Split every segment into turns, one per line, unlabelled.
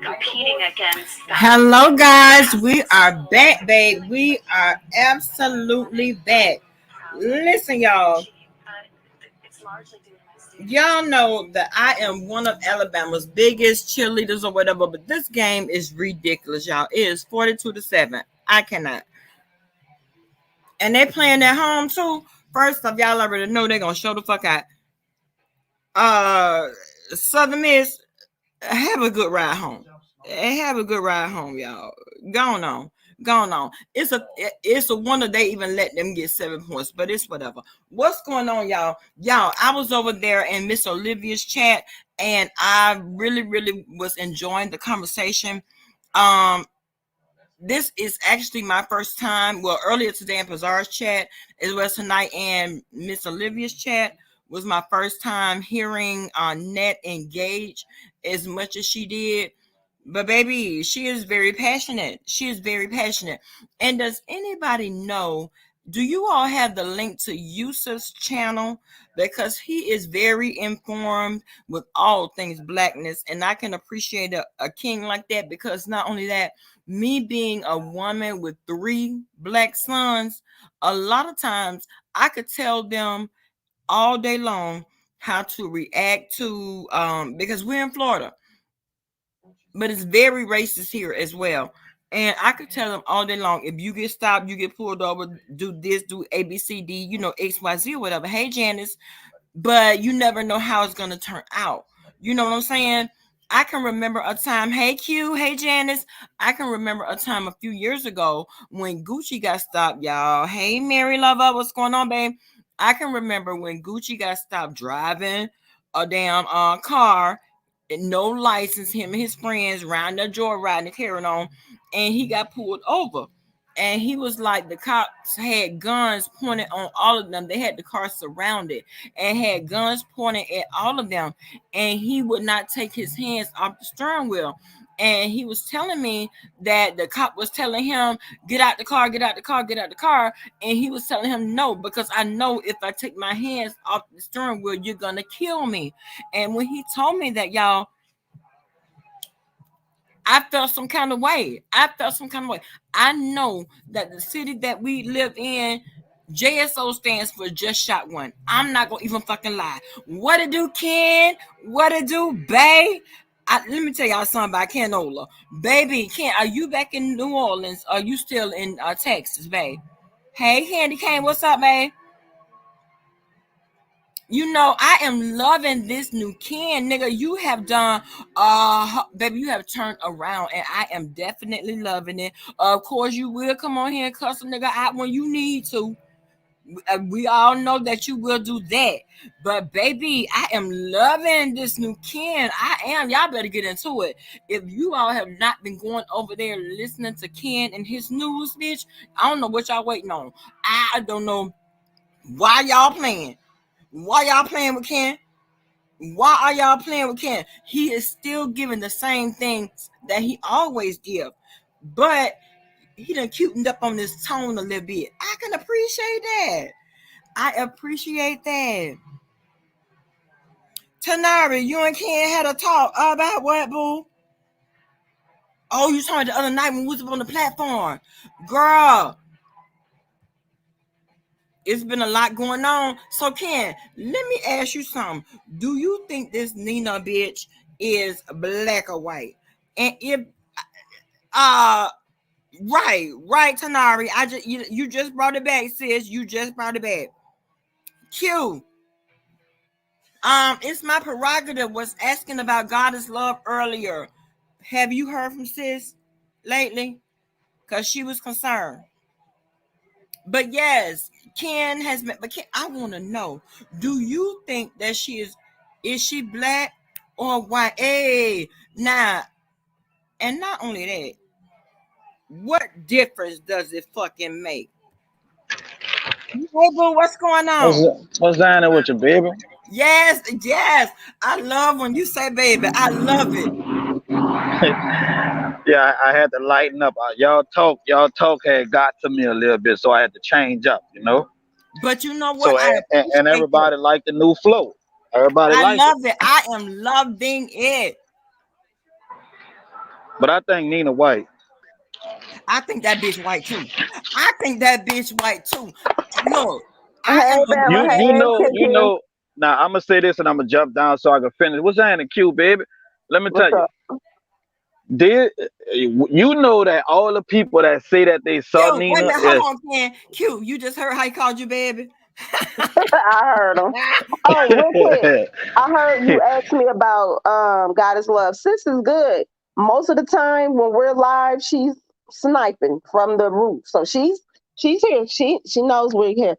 competing against. Hello, guys. We are back, babe. We are absolutely back. Listen, y'all. Y'all know that I am one of Alabama's biggest cheerleaders or whatever, but this game is ridiculous, y'all. It is 42-7. I cannot. And they playing at home too. First off, y'all already know they're gonna show the fuck out. Southern Miss, have a good ride home. Have a good ride home, y'all. Going on. Going on. It's a wonder they even let them get 7 points, but it's whatever. What's going on, y'all? Y'all, I was over there in Miss Olivia's chat, and I really, really was enjoying the conversation. This is actually my first time. Well, earlier today in Pazar's chat, as well as tonight in Miss Olivia's chat, was my first time hearing Net engage as much as she did. But baby, she is very passionate. She is very passionate. And does anybody know? Do you all have the link to Yusuf's channel? Because he is very informed with all things blackness, and I can appreciate a king like that. Because not only that, me being a woman with 3 black sons, a lot of times I could tell them all day long how to react to because we're in Florida, but it's very racist here as well. And I could tell them all day long, if you get stopped, you get pulled over, do this, do ABCD, XYZ or whatever. Hey, Janice, but you never know how it's going to turn out. You know what I'm saying? I can remember a time, hey Q, hey Janice, I can remember a time a few years ago when Gucci got stopped, y'all. Hey Mary Lover, what's going on, babe? I can remember when Gucci got stopped driving a damn car, no license, him and his friends round there joyriding and carrying on, and he got pulled over. And he was like, the cops had guns pointed on all of them. They had the car surrounded and had guns pointed at all of them. And he would not take his hands off the steering wheel. And he was telling me that the cop was telling him, get out the car, get out the car, get out the car. And he was telling him, no, because I know if I take my hands off the steering wheel, you're going to kill me. And when he told me that, y'all, I felt some kind of way. I know that the city that we live in, JSO stands for Just Shot One. I'm not going to even fucking lie. What it do, Ken? What it do, babe? Let me tell y'all something about Canola. Baby, Ken, are you back in New Orleans? Or are you still in Texas, babe? Hey, Candy Cane, what's up, babe? I am loving this new Ken, nigga. You have done, baby, you have turned around, and I am definitely loving it. Of course, you will come on here and cuss a nigga out when you need to. We all know that you will do that. But, baby, I am loving this new Ken. I am. Y'all better get into it. If you all have not been going over there listening to Ken and his news, bitch, I don't know what y'all waiting on. I don't know why y'all playing. Why y'all playing with Ken? Why are y'all playing with Ken? He is still giving the same things that he always give, but he done cutened up on this tone a little bit. I can appreciate that. I appreciate that. Tanari, you and Ken had a talk about what, boo? Oh, you talking the other night when we was up on the platform. Girl, it's been a lot going on. So, Ken, let me ask you something. Do you think this Nina bitch is black or white? And if right, Tanari, you just brought it back, sis. You just brought it back. Q. It's my prerogative. Was asking about Goddess Love earlier. Have you heard from sis lately? Because she was concerned. But yes, Ken has been. But Ken, I want to know: do you think that is she black or white? Hey, now, and not only that, what difference does it fucking make? Hey, boo, what's going on?
What's down there with you, baby?
Yes. I love when you say baby. I love it.
Yeah, I had to lighten up. Y'all talk had got to me a little bit, so I had to change up.
But you know what?
So
I
and
appreciate it.
everybody liked the new flow. Everybody
I
liked it.
love it. I am loving it.
But I think Nina white.
I think that bitch white too. I think that bitch white too. Look, I
Hey,
am
Bella.
You
agreeing.
you
Hey,
know you
Cynthia.
know. Now I'm gonna say this and I'm gonna jump down so I can finish. What's that in the queue, baby? Let me
What's
tell you.
up?
Did you know that all the people that say that they saw
Yo, wait a
Nina
minute, hold
is
on, Ken. Q, you just heard how he called you baby?
I heard him. Oh, real quick. I heard you ask me about God is Love. Sis is good. Most of the time when we're live, she's sniping from the roof. So she's here. She knows we're here.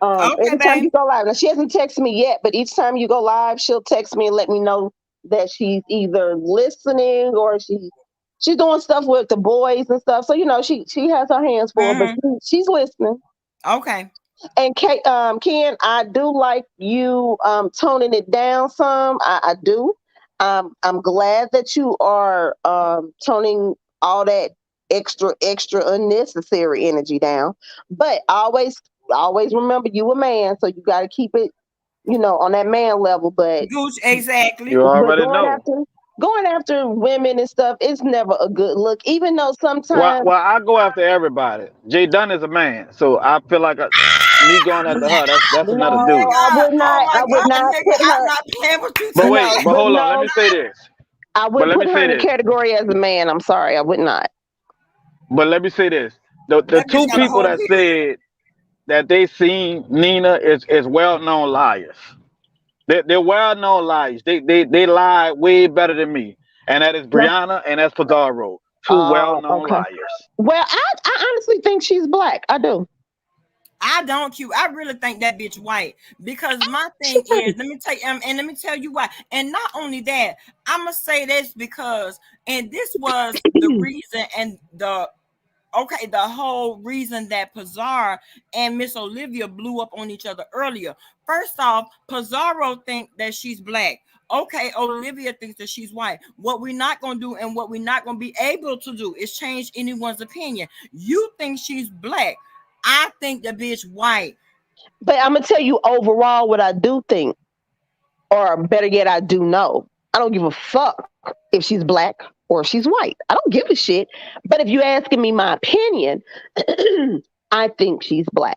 Okay,
Every time
babe.
you go live. Now she hasn't texted me yet, but each time you go live, she'll text me and let me know that she's either listening or she's doing stuff with the boys and stuff. So she has her hands full, but
Mm-hmm.
she's listening.
Okay.
And Ken, I do like you toning it down some. I do. I'm glad that you are toning all that extra unnecessary energy down. But always remember you a man, so you got to keep it, on that man level. But
Gooch, exactly.
you
but
already
going
know.
after going after women and stuff, it's never a good look. Even though
Well,
sometimes
well, I go after everybody. Jay Dunn is a man, so I feel like me going after
Black.
her. That's
no,
another dude.
I
Nigga,
would
oh
not.
my
I would
God,
not
nigga,
put
I'm
her.
not playing with you
But
tonight.
wait,
No,
but
but
hold on. Let
no.
me say this.
I
But
wouldn't
let me
put her
say
in the
this.
category as a man. I'm sorry, I would not.
But let me say this. The
That bitch
two
got a
people
whole
that
period.
said that they seen Nina is well known liars. They're well known liars. They lie way better than me. And that is
No.
Brianna and that's Pizarro. Two well
Oh,
known
okay.
liars.
Well, I honestly think she's black. I do.
I don't Q. I really think that bitch white because my
She
thing is,
is.
let me tell you, and let me tell you why. And not only that, I'm gonna say this because, and this was the reason, and the whole reason that Pizarro and Miss Olivia blew up on each other earlier. First off, Pizarro think that she's black. Okay, Olivia thinks that she's white. What we're not gonna do and what we're not gonna be able to do is change anyone's opinion. You think she's black. I think the bitch white.
But I'm gonna tell you overall what I do think, or better yet, I do know. I don't give a fuck if she's black or if she's white. I don't give a shit. But if you asking me my opinion, I think she's black.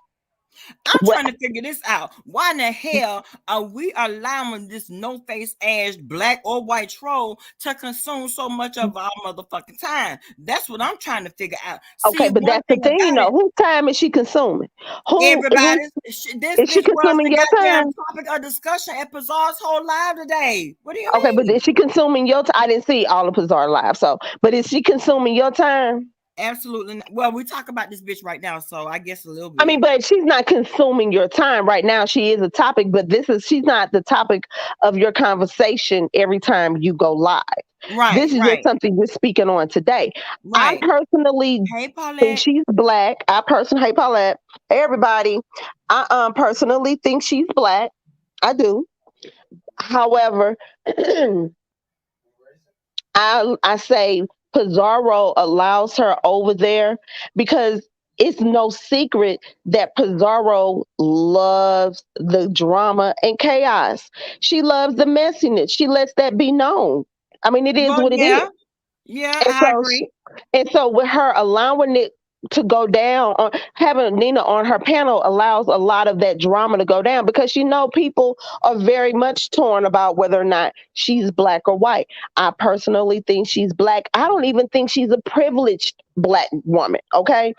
I'm
What?
trying to figure this out. Why in the hell are we allowing this no face ass black or white troll to consume so much of our motherfucking time? That's what I'm trying to figure out. See,
Okay, but
one
that's the
thing
thing,
about it,
whose time is she consuming? Who
everybody, this
is she
bitch was
consuming
the
your
goddamn
time?
topic of discussion at Pizarro's whole live today. What do you
Okay, but
mean?
is she consuming your time? I didn't see all of Pizarro live, so but is she consuming your time?
Absolutely not. Well, we talk about this bitch right now, so I guess a little
I mean,
bit.
but she's not consuming your time right now. She is a topic, but she's not the topic of your conversation every time you go live.
Right,
This is just
right,
something we're speaking on today. I
right.
personally
Hey,
think
Paulette.
she's black. Hey Paulette, hey everybody. I personally think she's black. I do. However, I say Pizarro allows her over there because it's no secret that Pizarro loves the drama and chaos. She loves the messiness. She lets that be known. I mean, it is
Well,
what it is.
yeah, yeah,
And
I
so,
agree.
and so with her allowing it to go down, on having Nina on her panel allows a lot of that drama to go down because people are very much torn about whether or not she's black or white. I personally think she's black. I don't even think she's a privileged black woman. Okay.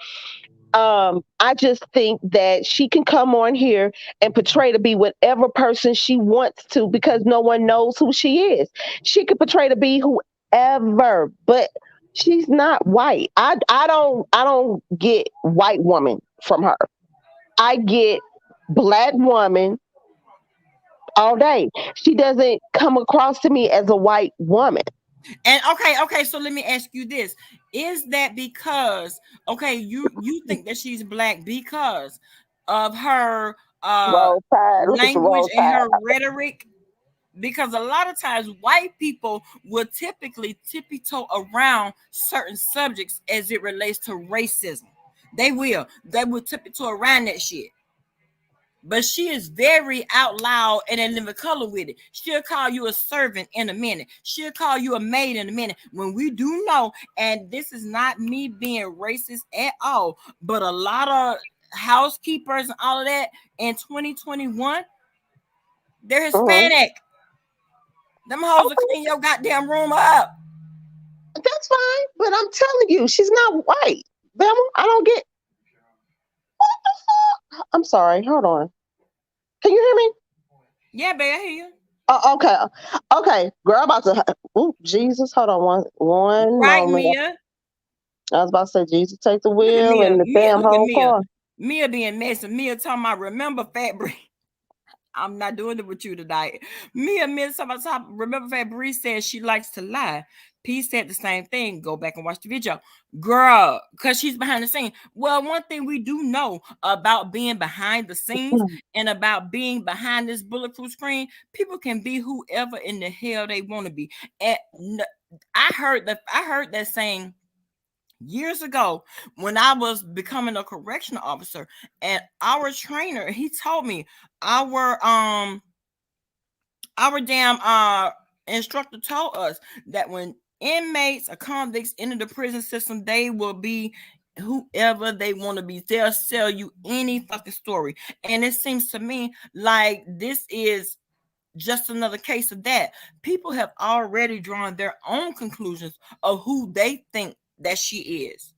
I just think that she can come on here and portray to be whatever person she wants to because no one knows who she is. She could portray to be whoever, but she's not white. I don't get white woman from her. I get black woman all day. She doesn't come across to me as a white woman.
And okay, so let me ask you this. Is that because okay, you think that she's black because of her
Roll tide. Look at the
language
roll
and
tide.
her rhetoric? Because a lot of times white people will typically tippy toe around certain subjects as it relates to racism. They will. They will tippy toe around that shit. but she is very out loud and in living color with it. She'll call you a servant in a minute. She'll call you a maid in a minute. When we do know, and this is not me being racist at all, but a lot of housekeepers and all of that in 2021, they're Hispanic. Them hoes will clean your goddamn room up.
That's fine, but I'm telling you, she's not white. Bama, I don't get what the fuck. I'm sorry. Hold on. Can you hear me?
Yeah, babe, I hear you.
Oh, okay. Okay, girl, I'm about to. Oh, Jesus. Hold on one
Right,
moment.
Mia.
I was about to say, Jesus, take the
Look at
wheel
Mia.
and the
Mia,
damn
look at
whole
Mia.
car.
Mia being messy. Mia talking about remember Fat I'm not doing it with you tonight. Mia remember Fat Bree said she likes to lie. P said the same thing. Go back and watch the video. Girl, because she's behind the scene. Well, one thing we do know about being behind the scenes and about being behind this bulletproof screen, people can be whoever in the hell they want to be. And I heard that saying years ago when I was becoming a correctional officer, and our trainer, he told me our damn instructor told us that when inmates or convicts enter the prison system, they will be whoever they want to be. They'll sell you any fucking story. And it seems to me like this is just another case of that. People have already drawn their own conclusions of who they think that she is.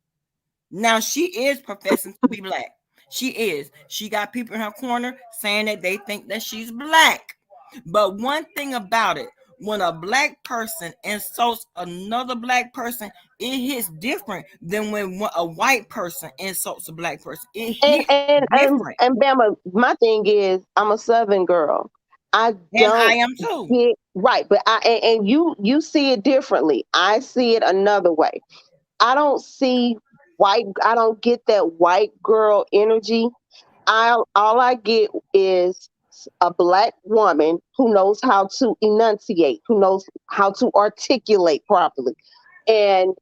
Now, she is professing to be black. She is. She got people in her corner saying that they think that she's black. But one thing about it, when a black person insults another black person, it hits different than when a white person insults a black person. It hits different.
And Bama, my thing is, I'm a Southern girl. I
And I
don't
am too.
get right, but and you see it differently. I see it another way. I don't see white. I don't get that white girl energy. All I get is a black woman who knows how to enunciate, who knows how to articulate properly. And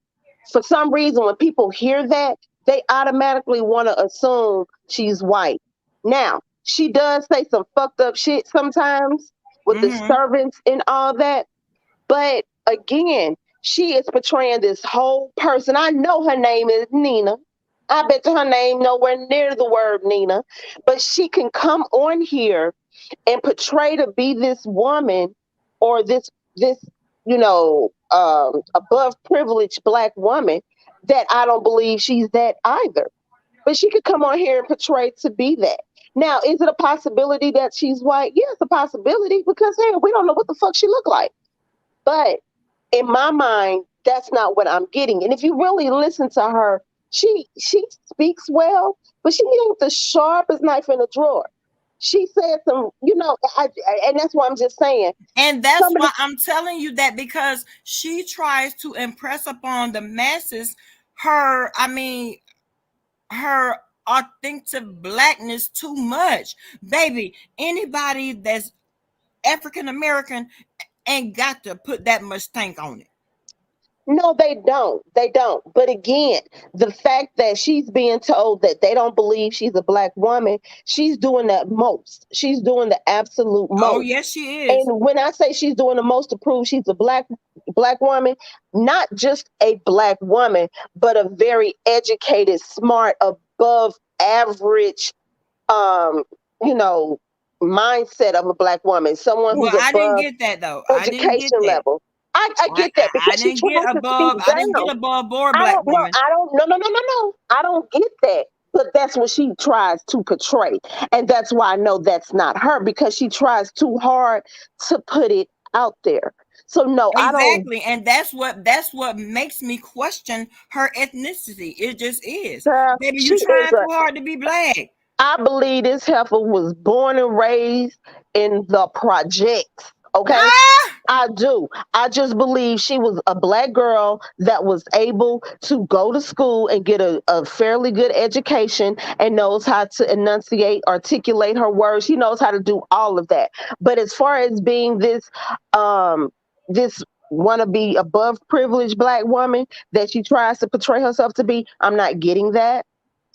for some reason, when people hear that, they automatically want to assume she's white. Now, she does say some fucked up shit sometimes with the servants and all that. But again, she is portraying this whole person. I know her name is Nina. I bet her name nowhere near the word Nina, but she can come on here and portray to be this woman or this above privileged black woman that I don't believe she's that either. But she could come on here and portray to be that. Now, is it a possibility that she's white? Yeah, it's a possibility because hey, we don't know what the fuck she looked like. But in my mind, that's not what I'm getting. And if you really listen to her, she speaks well, but she ain't the sharpest knife in the drawer. She said some, and that's why I'm just saying.
And that's why I'm telling you that, because she tries to impress upon the masses her authentic blackness too much. Baby, anybody that's African American ain't got to put that much stank on it.
No, they don't. They don't. But again, the fact that she's being told that they don't believe she's a black woman, she's doing the most. She's doing the absolute most.
Oh, yes, she is.
And when I say she's doing the most to prove she's a black woman, not just a black woman, but a very educated, smart, above average, mindset of a black woman. Someone who's above
I didn't get that though.
Education level. I get that because
I didn't get above board black woman.
No. I don't get that. But that's what she tries to portray. And that's why I know that's not her, because she tries too hard to put it out there. So no,
exactly.
I don't.
Exactly. And that's what makes me question her ethnicity. It just is. Maybe you trying too hard to be black.
I believe this heifer was born and raised in the projects. Okay. I do. I just believe she was a black girl that was able to go to school and get a fairly good education and knows how to enunciate, articulate her words. She knows how to do all of that. But as far as being this wannabe above privileged black woman that she tries to portray herself to be, I'm not getting that.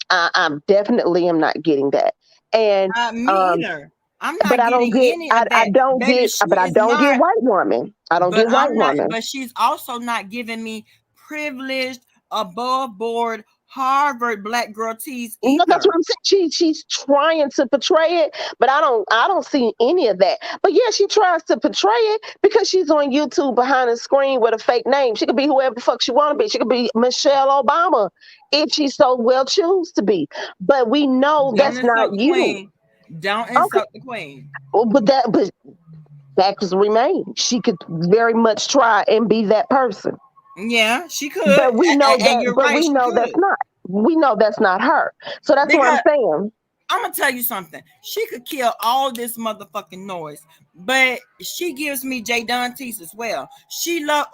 I definitely am not getting that. And
Me either. I'm
but
not
I don't
getting
get
any of
I
that,
don't
baby.
get
She
but I
is
don't get
not.
white woman. I don't
But
get white
I'm not.
woman.
But she's also not giving me privileged, above board Harvard black girl tease
No, that's
either.
what I'm saying. She's trying to portray it, but I don't see any of that. But yeah, she tries to portray it because she's on YouTube behind the screen with a fake name. She could be whoever the fuck she want to be. She could be Michelle Obama if she so well choose to be. But we know
Don't
that's not
insult the
you.
queen. Don't
Okay,
insult the queen.
but that could remain. She could very much try and be that person.
Yeah, she could,
But we know
and
that.
you're
But
right,
we
she
know that's
could.
not. We know that's not her. So that's what I'm
Because
saying.
I'm gonna tell you something. She could kill all this motherfucking noise, but she gives me Jay Dantes as well. She love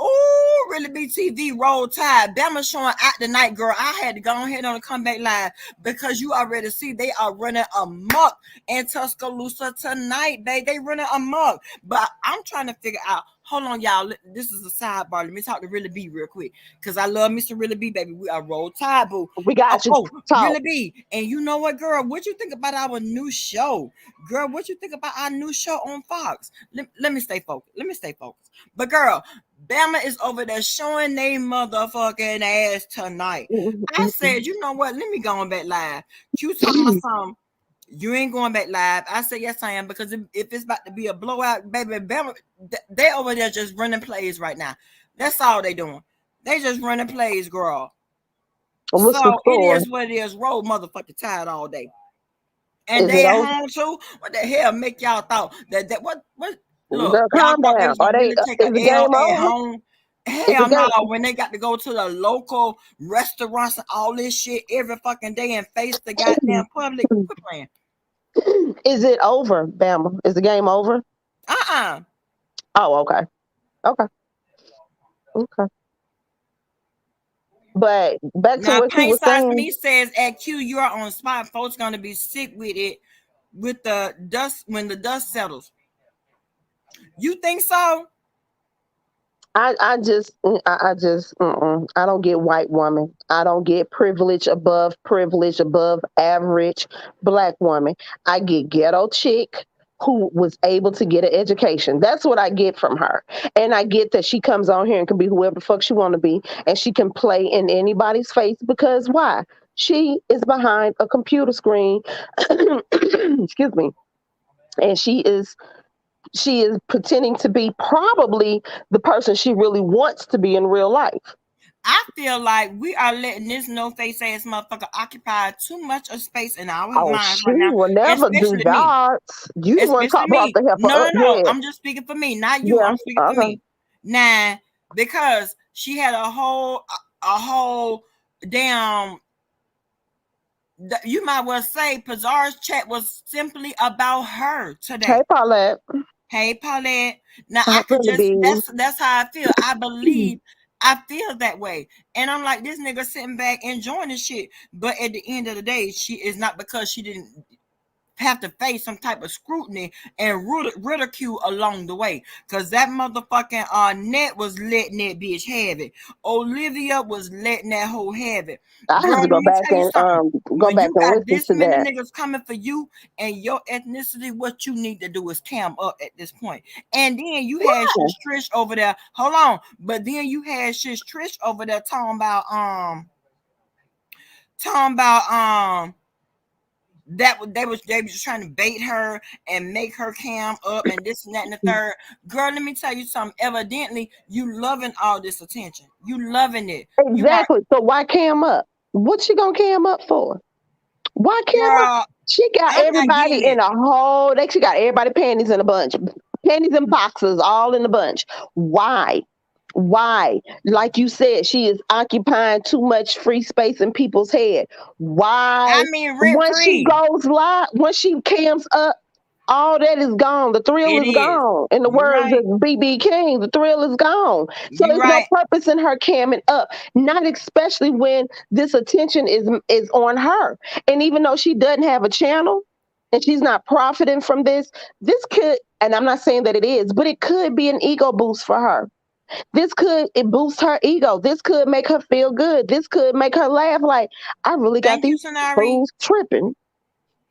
really BTV roll tide. Bama showing out tonight, girl. I had to go ahead on a comeback live because you already see they are running amok in Tuscaloosa tonight, babe. They running amok. But I'm trying to figure out. Hold on, y'all. This is a sidebar. Let me talk to Really B real quick. Cause I love Mr. Really B, baby. We are roll tide, boo.
We got you.
Oh,
Talk.
Really be. And you know what, girl? What you think about our new show? Girl, what you think about our new show on Fox? Let me stay focused. Let me stay focused. But girl, Bama is over there showing they motherfucking ass tonight. I said, you know what? Let me go on back live. Q talking about something. You ain't going back live. I said, yes, I am. Because if it's about to be a blowout, baby, Bama, they over there just running plays right now. That's all they doing. They just running plays, girl.
What's the
So it
score?
is what it is. Roll motherfucking tide all day. And
Is it
they at
over?
home too. What the hell make y'all thought that what look,
Girl,
y'all
calm
thought they
down.
was
Are
gonna
they?
really take
Is
a
the
L
game
at
over?
home?
Is the
Hell no,
game?
when they got to go to the local restaurants and all this shit every fucking day and face the goddamn public. Quit playing.
Is it over, Bama? Is the game over?
Uh-uh.
Oh, okay, okay, okay. But back to
Now
what you
paint
were
size
saying.
me says at Q, you are on spot. Folks gonna be sick with it with the dust when the dust settles. You think so?
I don't get white woman. I don't get privilege above average black woman. I get ghetto chick who was able to get an education. That's what I get from her. And I get that she comes on here and can be whoever the fuck she want to be, and she can play in anybody's face because why? She is behind a computer screen. Excuse me. And she is pretending to be probably the person she really wants to be in real life.
I feel like we are letting this no face ass motherfucker occupy too much of space in our
Oh,
minds
she
right now,
will never do
especially me.
that. You the one
Especially
talk about
me.
the heifer
No,
up.
no, no.
Yeah,
I'm just speaking for me, not you.
yeah.
I'm speaking for
Okay.
me. Now, because she had a whole damn. You might well say Pazar's chat was simply about her
Hey,
today.
Paulette.
Hey, Paulette. Now
I
I could
really
just
be.
that's how I feel. I feel that way. And I'm like, this nigga sitting back enjoying this shit. But at the end of the day, she is not because she didn't have to face some type of scrutiny and ridicule along the way. Cause that motherfucking Net was letting that bitch have it. Olivia was letting that hoe have it.
I
Girl,
have to
let
go
me
back
tell you
and
something.
go
When
back
you
and
got
listen
this
to
many
that.
niggas coming for you and your ethnicity, what you need to do is cam up at this point. And then you had
Yeah,
Shish Trish over there. Hold on. But then you had Shish Trish over there talking about that they was just trying to bait her and make her cam up and this and that and the third. Girl, let me tell you something. Evidently, you loving all this attention. You loving it. You want
exactly. So why cam up? What she gonna cam up for? Why cam up?
girl.
She got
I'm not
everybody
getting
in
it.
a whole. She got everybody panties in a bunch, panties and boxes all in a bunch. Why? Why? Like you said, she is occupying too much free space in people's head.
I
Why?
mean rent
Once she
free.
goes live, once she cams up, all that is gone. The thrill
It
is
is.
gone. In the
You
words
right.
of BB King, the thrill is gone. So
You
there's no
right.
purpose in her camming up. Not especially when this attention is on her. And even though she doesn't have a channel and she's not profiting from this could, and I'm not saying that it is, but it could be an ego boost for her. This could it boost her ego. This could make her feel good. This could make her laugh like I really got
Thank you,
these
Sonari.
fools tripping.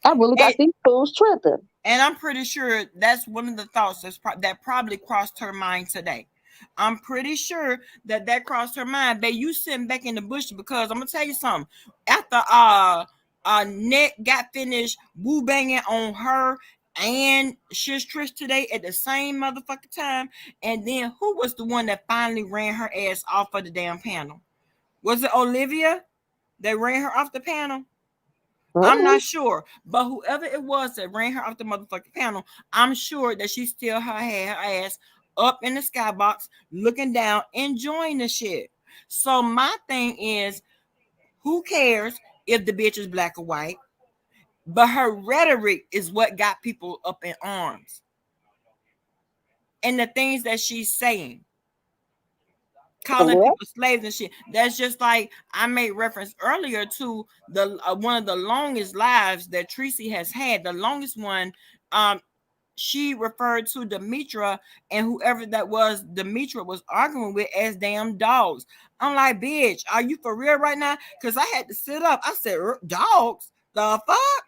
I really got these fools tripping.
And I'm pretty sure that's one of the thoughts that probably crossed her mind today. I'm pretty sure that crossed her mind. Babe, you sitting back in the bush because I'm gonna tell you something. After Net got finished woo banging on her and Shish Trish today at the same motherfucking time, and then who was the one that finally ran her ass off of the damn panel? Was it Olivia that ran her off the panel? I'm not sure, but whoever it was that ran her off the motherfucking panel, I'm sure that she still had her ass up in the skybox, looking down, enjoying the shit. So my thing is, who cares if the bitch is black or white? But her rhetoric is what got people up in arms, and the things that she's saying, calling people slaves and shit. That's just like I made reference earlier to the one of the longest lives that Tracy has had, the longest one. She referred to Demetra and whoever that was Demetra was arguing with as damn dogs. I'm like, bitch, are you for real right now? Because I had to sit up. I said, dogs? The fuck?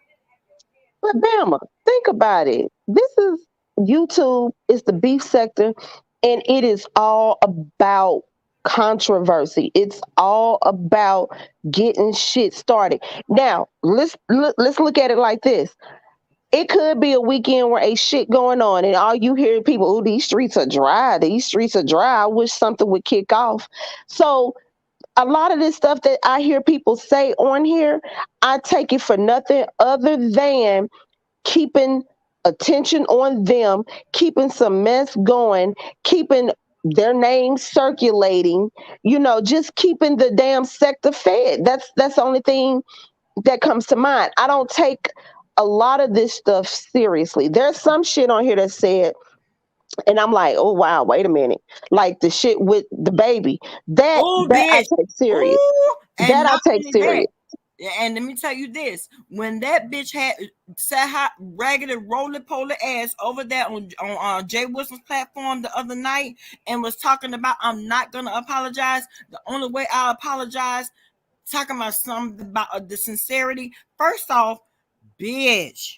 But Bama, think about it. This is YouTube, it's the beef sector, and it is all about controversy. It's all about getting shit started. Now, let's look at it like this. It could be a weekend where ain't shit going on, and all you hear people, oh, these streets are dry. These streets are dry. I wish something would kick off. So a lot of this stuff that I hear people say on here, I take it for nothing other than keeping attention on them, keeping some mess going, keeping their names circulating, just keeping the damn sector fed. That's the only thing that comes to mind. I don't take a lot of this stuff seriously. There's some shit on here that said, and I'm like, oh wow, wait a minute. Like the shit with the baby. That I take serious. That I take serious.
And let me tell you this: when that bitch had sat hot, ragged, and roly-poly ass over there on Jay Wilson's platform the other night and was talking about, I'm not gonna apologize. The only way I apologize, talking about something about the sincerity. First off, bitch,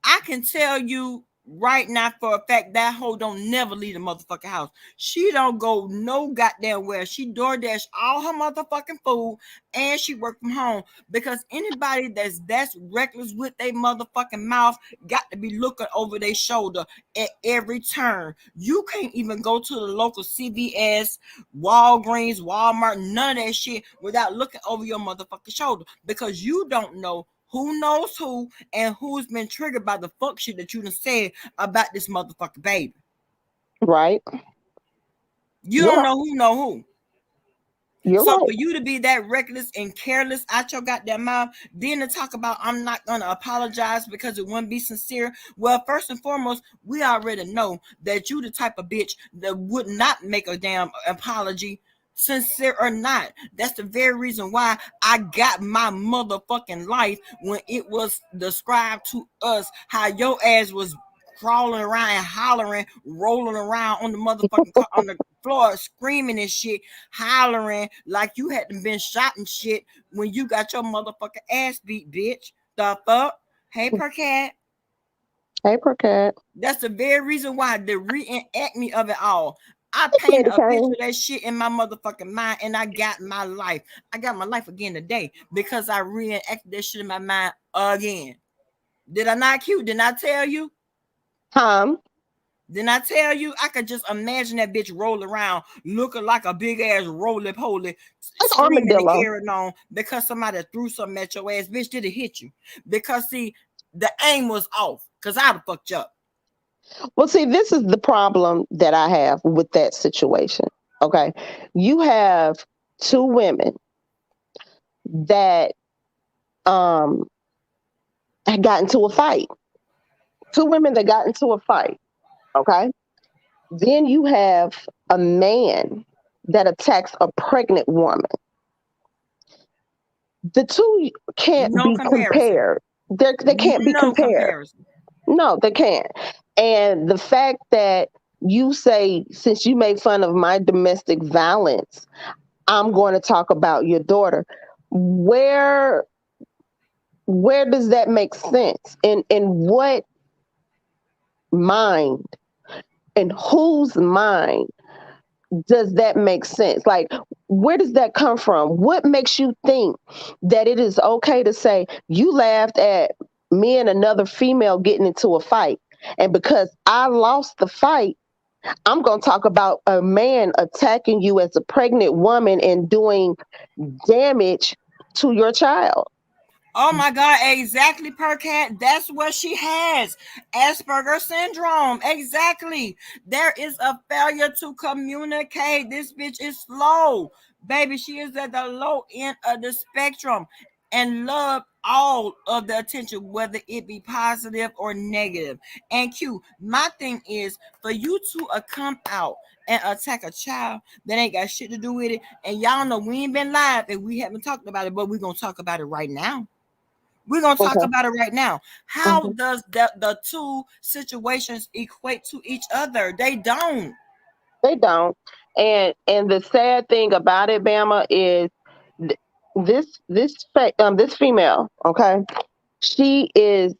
I can tell you right now for a fact that hoe don't never leave the motherfucking house. She don't go no goddamn where. She DoorDash all her motherfucking food and she work from home, because anybody that's reckless with their motherfucking mouth got to be looking over their shoulder at every turn. You can't even go to the local CVS, Walgreens, Walmart, none of that shit without looking over your motherfucking shoulder, because you don't know who knows who and who's been triggered by the fuck shit that you done said about this motherfucking baby.
Right.
You don't know who.
You're
so
right.
For you to be that reckless and careless out your goddamn mouth, then to talk about I'm not gonna apologize because it wouldn't be sincere. Well, first and foremost, we already know that you the type of bitch that would not make a damn apology, sincere or not. That's the very reason why I got my motherfucking life when it was described to us how your ass was crawling around and hollering, rolling around on the motherfucking on the floor, screaming and shit, hollering like you hadn't been shot and shit when you got your motherfucking ass beat, bitch. The fuck? Hey, Percat.
Hey, Percat.
That's the very reason why the reenactment of it all. I painted a picture of that shit in my motherfucking mind, and I got my life. I got my life again today because I reenacted that shit in my mind again. Did I not cute? Didn't I tell you? Didn't I tell you? I could just imagine that bitch roll around looking like a big ass roly-poly, screaming and carrying on because somebody threw something at your ass. Bitch, did it hit you? Because see, the aim was off because I'd have fucked you up.
Well, see, this is the problem that I have with that situation. Okay. You have two women that had gotten into a fight. Two women that got into a fight. Okay. Then you have a man that attacks a pregnant woman. The two can't be compared. They can't be compared. No, they can't. And the fact that you say, since you made fun of my domestic violence, I'm going to talk about your daughter. Where where does that make sense? In what mind, in whose mind does that make sense? Like, where does that come from? What makes you think that it is okay to say you laughed at me and another female getting into a fight, and because I lost the fight, I'm going to talk about a man attacking you as a pregnant woman and doing damage to your child?
Oh my God, exactly, Percat. That's what she has. Asperger syndrome. Exactly. There is a failure to communicate. This bitch is slow. Baby, she is at the low end of the spectrum and love all of the attention, whether it be positive or negative. And Q, my thing is for you to come out and attack a child that ain't got shit to do with it. And y'all know we ain't been live and we haven't talked about it, but we're going to talk about it right now. We're going to talk
Okay.
about it right now. How
Mhm.
does the two situations equate to each other? They don't.
They don't. And the sad thing about it, Bama, is th- this female, okay, she is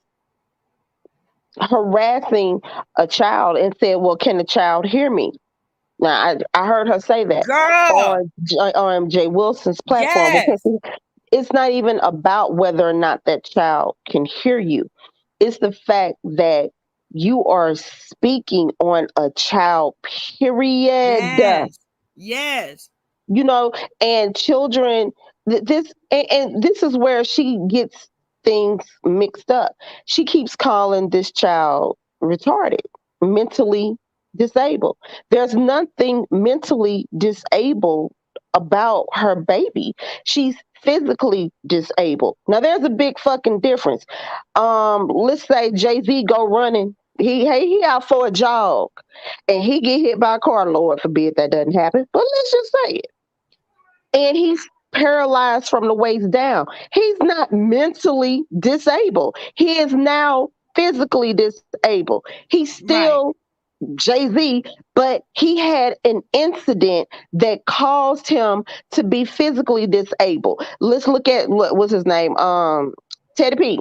harassing a child and said, "Well, can the child hear me?" Now, I heard her say that
Girl,
on Jay Wilson's platform, because
yes.
it's not even about whether or not that child can hear you. It's the fact that you are speaking on a child, period.
Yes. Yes.
You know, and children, and this is where she gets things mixed up. She keeps calling this child retarded, mentally disabled. There's nothing mentally disabled about her baby. She's physically disabled. Now there's a big fucking difference. Let's say Jay-Z go running, he out for a jog and he get hit by a car. Lord forbid that doesn't happen, but let's just say it, and he's paralyzed from the waist down. He's not mentally disabled. He is now physically disabled. He's
Right.
still Jay-Z, but he had an incident that caused him to be physically disabled. Let's look at what's his name? Teddy P,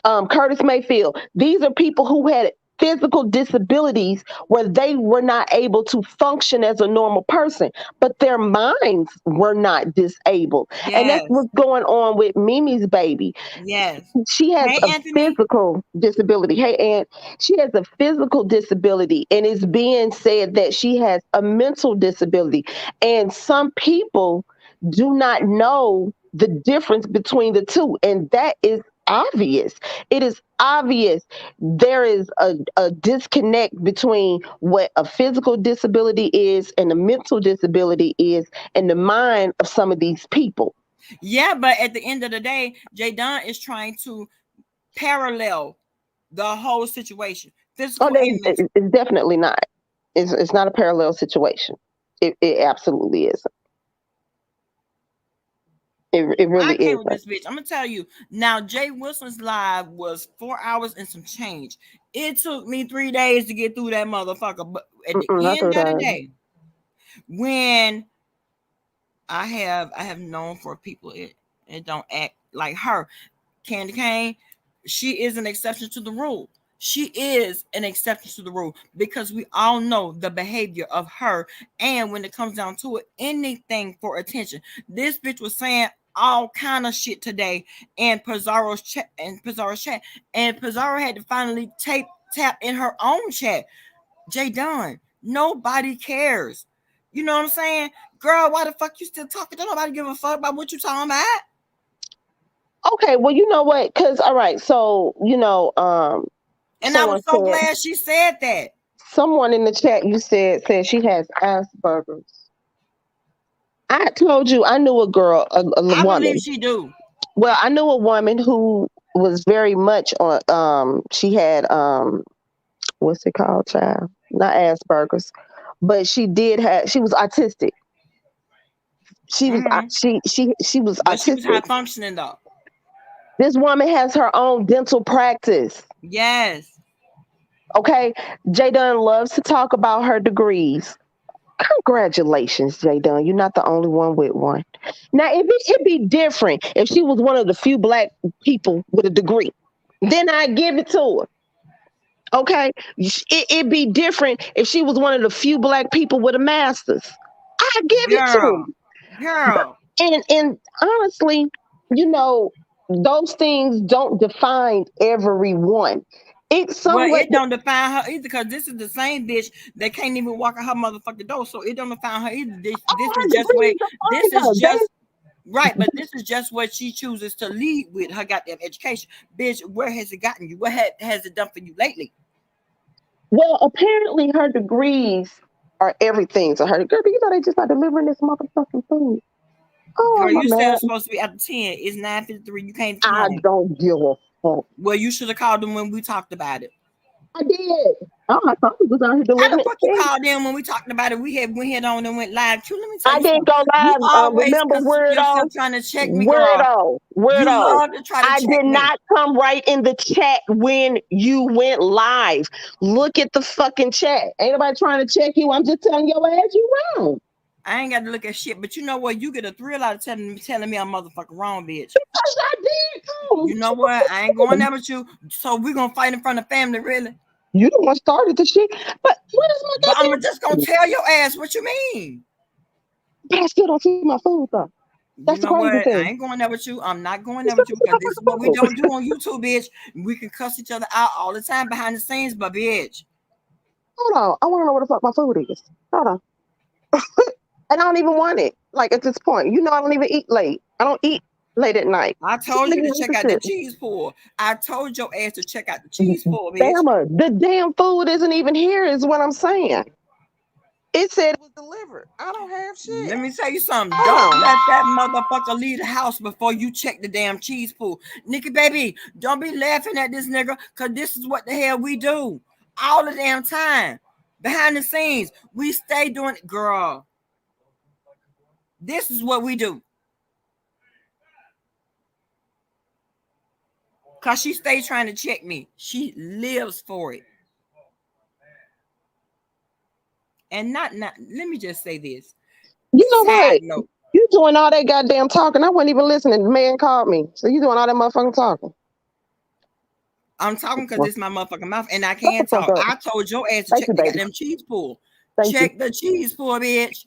Curtis Mayfield. These are people who had physical disabilities where they were not able to function as a normal person, but their minds were not disabled. And that's
Yes.
what's going on with Mimi's baby.
Yes.
She has
Hey,
a
Anthony.
physical disability. Hey, Aunt, she has a physical disability, and it's being said that she has a mental disability. And some people do not know the difference between the two, and that is obvious. It is obvious there is a disconnect between what a physical disability is and a mental disability is in the mind of some of these people.
Yeah, but at the end of the day, Jay Don is trying to parallel the whole situation,
Oh,
physical and mental.
it's definitely not. It's not a parallel situation. It absolutely isn't. It
I
really
came with
isn't.
this bitch. I'm gonna tell you now. Jay Wilson's live was 4 hours and some change. It took me 3 days to get through that motherfucker. But at the
Mm-mm, not
end
through
of the
that.
day, when I have known for people it don't act like her. Candy Cane, she is an exception to the rule. She is an exception to the rule because we all know the behavior of her. And when it comes down to it, anything for attention. This bitch was saying all kind of shit today in Pizarro's chat and Pizarro had to finally tap in her own chat. Jay Dunn, nobody cares. You know what I'm saying? Girl, why the fuck you still talking? Don't nobody give a fuck about what you talking about.
Okay, well, you know what? Because all right, so
And I was
someone
so
said,
glad she said that.
someone in the chat, you said she has Asperger's. I told you I knew a girl, a
I believe
woman.
she do.
Well, I knew a woman who was very much on. She had what's it called, child? Not Asperger's, but she did have. She was autistic. She was
Hmm.
she was
But she was high
autistic.
functioning though.
This woman has her own dental practice.
Yes.
Okay, Jay Dunn loves to talk about her degrees. Congratulations, Jay Dunn. You're not the only one with one. Now, it'd be different if she was one of the few black people with a degree. Then I'd give it to her. Okay? It'd be different if she was one of the few black people with a master's. I'd give it to her.
Girl.
And honestly, you know, those things don't define everyone. It's
Well,
somewhat
it don't define her either, because this is the same bitch that can't even walk out her motherfucking door. So it don't define her either. This is just what this is just right, but this is just what she chooses to lead with her goddamn education. Bitch, where has it gotten you? What has it done for you lately?
Well, apparently her degrees are everything to her. Girl, you know they just not delivering this motherfucking food. Oh,
girl, you said
man.
it's supposed to be after 10. It's 9:53. You can't.
I don't give a fuck.
Well, you should have called them when we talked about it.
I did. Oh, I thought he was out here delivering.
How the fuck you called them when we talked about it? We went on and went live. Let me tell
I
you
didn't go live.
You always
Remember, weirdo.
trying to check me,
Weirdo.
You love to try to
I
check
did
me.
not come right in the chat when you went live. Look at the fucking chat. Ain't nobody trying to check you. I'm just telling your ass you wrong.
I ain't got to look at shit, but you know what? You get a thrill out of telling me I'm motherfucking wrong, bitch.
Because I did too.
You know what? I ain't going there with you. So we gonna fight in front of family, really?
You the one started the shit. But what is my
But I'm just gonna tell your ass what you mean.
But I still don't see my food though. That's
you know
the crazy
what?
thing.
I ain't going there with you. I'm not going there with you, because this is what we don't do on YouTube, bitch. We can cuss each other out all the time behind the scenes, but bitch.
Hold on. I want to know what the fuck my food is. Hold on. And I don't even want it. Like at this point, you know, I don't even eat late. I don't eat late at night.
I told you to check out the cheese pool. I told your ass to check out the cheese pool, bitch.
Damn, the damn food isn't even here, is what I'm saying. It said it was delivered. I don't have shit.
Let me tell you something. Don't let that motherfucker leave the house before you check the damn cheese pool. Nikki, baby, don't be laughing at this nigga, because this is what the hell we do all the damn time. Behind the scenes, we stay doing it, girl. This is what we do. Because she stays trying to check me. She lives for it. And not, let me just say this.
You know what? You doing all that goddamn talking. I wasn't even listening. The man called me. So you doing all that motherfucking talking.
I'm talking because it's my motherfucking mouth and I can't talk. I told your ass to check the goddamn cheese pool. Check the cheese pool, bitch.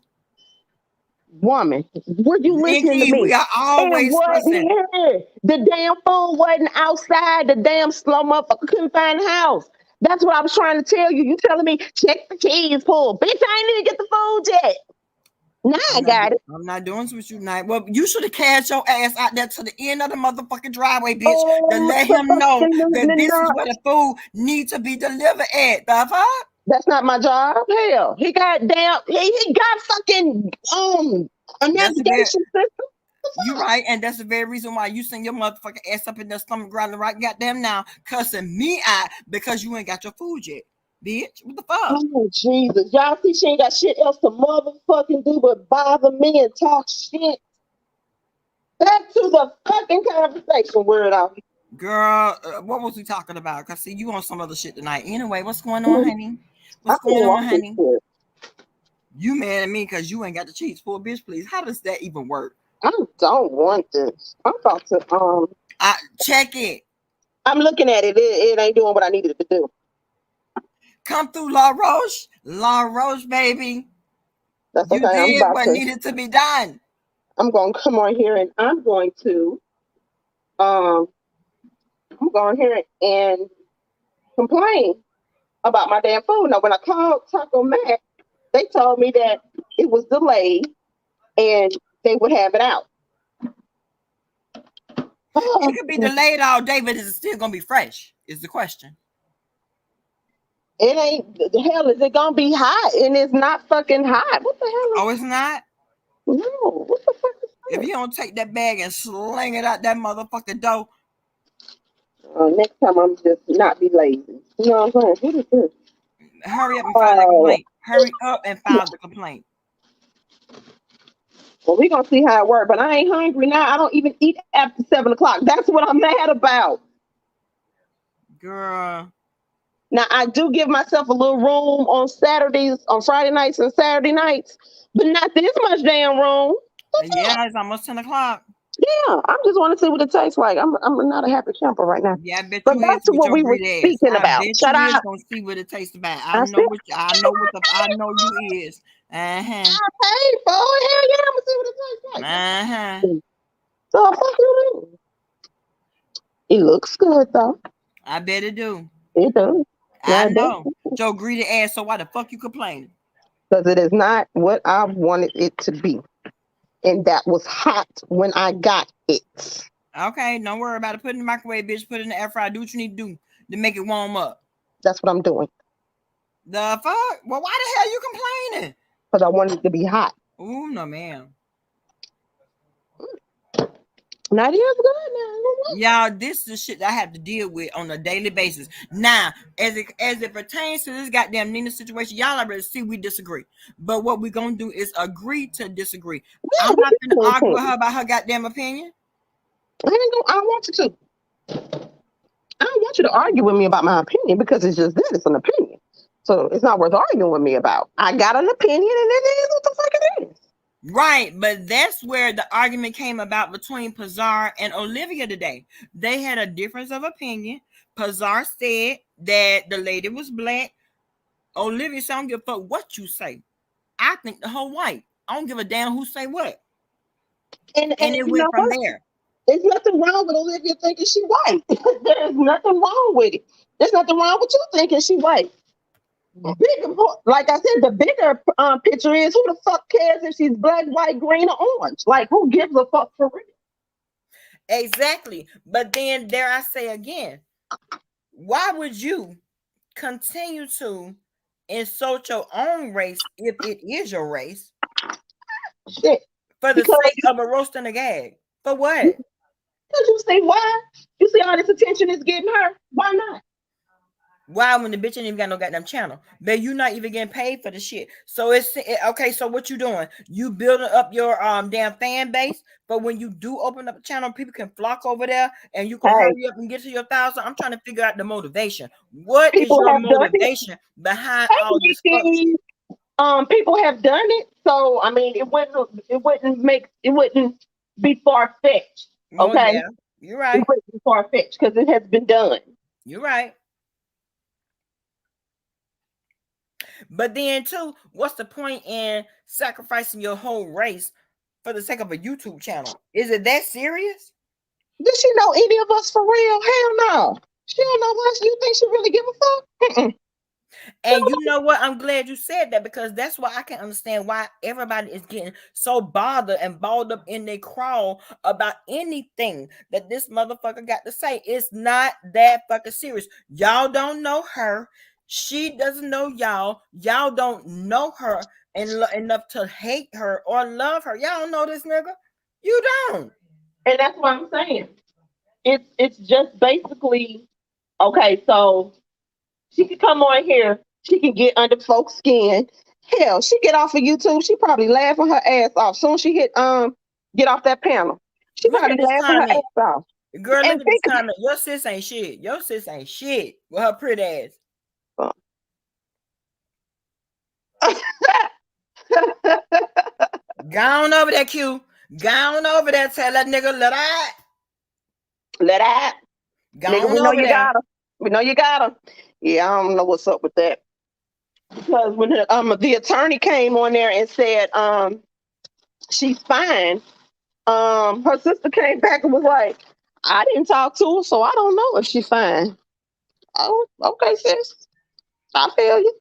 Woman, were you listening to me?
We are always listening.
The damn food wasn't outside. The damn slow motherfucker couldn't find the house. That's what I was trying to tell you. You telling me check the cheese pool. Bitch, I ain't even get the food yet. Now I got it.
I'm not doing this with you tonight. Well, you should have cast your ass out there to the end of the motherfucking driveway, bitch, to let him know that this is where the food needs to be delivered at. The fuck?
That's not my job. Hell, he got fucking a navigation system.
You right, and that's the very reason why you send your motherfucking ass up in the stomach growling right goddamn now, cussing me out because you ain't got your food yet. Bitch, what the fuck?
Oh, Jesus. Y'all see she ain't got shit else to motherfucking do but bother me and talk shit. Back to the fucking conversation, weirdo.
Girl, what was we talking about? Because see, you on some other shit tonight. Anyway, what's going on, honey? What's going on, honey? You mad at me because you ain't got the cheese pool, bitch, please. How does that even work?
I don't want this. I'm about to
check it.
I'm looking at it. It ain't doing what I needed it to do.
Come through La Roche, baby.
That's
you
okay.
did what needed to be done.
I'm going to come on here and I'm going to and complain about my damn food. Now, when I called Taco Mac, they told me that it was delayed and they would have it out.
It could be delayed all day, but is it still gonna be fresh? Is the question.
It ain't. The hell is it gonna be hot? And it's not fucking hot. What the hell?
It's not.
No. What the fuck is that?
If you don't take that bag and sling it out that motherfucking dough.
Next time I'm just not be lazy. You know what I'm saying? What is this?
Hurry up and file the complaint. Hurry up and file the complaint.
Well, we're going to see how it works, but I ain't hungry now. I don't even eat after 7 o'clock. That's what I'm mad about.
Girl.
Now I do give myself a little room on Saturdays, on Friday nights and Saturday nights, but not this much damn room.
Yeah, it's almost 10 o'clock.
Yeah, I just want to see what it tastes like. I'm not a happy camper right now.
Yeah, I bet
But
you
back
is
to
with
what
your
we were
greedy ass.
speaking
I
about.
bet
Shut
you is
up.
gonna see what it tastes about.
I said,
I know you is.
I paid for it. Hell yeah, I'm gonna see what it tastes like.
Uh-huh.
So fuck you mean? It looks good though.
I bet it do.
It does.
I know. Joe greedy ass, so why the fuck you complaining?
Because it is not what I wanted it to be. And that was hot when I got it.
Okay, don't worry about it. Put it in the microwave, bitch. Put it in the air fryer. Do what you need to do to make it warm up.
That's what I'm doing.
The fuck? Well, why the hell you complaining?
Because I wanted it to be hot.
Ooh, no, ma'am.
Now it is good
now. Y'all, this is the shit I have to deal with on a daily basis. Now, as it pertains to this goddamn Nina situation, y'all already see we disagree. But what we're gonna do is agree to disagree. Yeah, I'm not gonna argue with her about her goddamn opinion.
I don't want you to. I don't want you to argue with me about my opinion because it's just that it's an opinion. So it's not worth arguing with me about. I got an opinion and it is what the fuck it is.
Right, but that's where the argument came about between Pazar and Olivia today. They had a difference of opinion. Pazar said that the lady was black. Olivia said, I don't give a fuck what you say. I think the whole white. I don't give a damn who say what. And it went from there.
There's nothing wrong with Olivia thinking she white. There's nothing wrong with it. There's nothing wrong with you thinking she white. Like I said, the bigger picture is who the fuck cares if she's black, white, green, or orange? Like, who gives a fuck for real?
Exactly. But then, dare I say again, why would you continue to insult your own race if it is your race?
Shit.
For the sake of a roast and a gag. For what?
Because you see why? You see all this attention is getting her? Why not?
Why when the bitch ain't even got no goddamn channel? But you not even getting paid for the shit. So it's okay. So what you doing? You building up your damn fan base. But when you do open up a channel, people can flock over there and you can hurry up and get to your 1,000. I'm trying to figure out the motivation. What is your motivation behind all this fuck shit?
People have done it. So I mean it wouldn't be far-fetched. Okay.
Yeah, you're right.
It wouldn't be far-fetched because it has been done.
You're right. But then, too, what's the point in sacrificing your whole race for the sake of a YouTube channel? Is it that serious?
Does she know any of us for real? Hell no. She don't know us. You think she really give a fuck? Mm-mm.
And you know what? I'm glad you said that because that's why I can understand why everybody is getting so bothered and balled up in their crawl about anything that this motherfucker got to say. It's not that fucking serious. Y'all don't know her. She doesn't know y'all. Y'all don't know her enough to hate her or love her. Y'all don't know this nigga. You don't.
And that's what I'm saying. It's just basically, okay, so she could come on here. She can get under folks' skin. Hell, she get off of YouTube. She probably laughing her ass off. Soon she get off that panel. She probably laughing her ass off.
Girl, look at this comment. Your sis ain't shit. Your sis ain't shit with her pretty ass. Gone over there, Q. Gone over there. Tell that nigga, let out.
Let out. Nigga, we know you got her. We know you got her. Yeah, I don't know what's up with that. Because when the attorney came on there and said she's fine, her sister came back and was like, I didn't talk to her, so I don't know if she's fine. Oh, okay, sis. I feel you.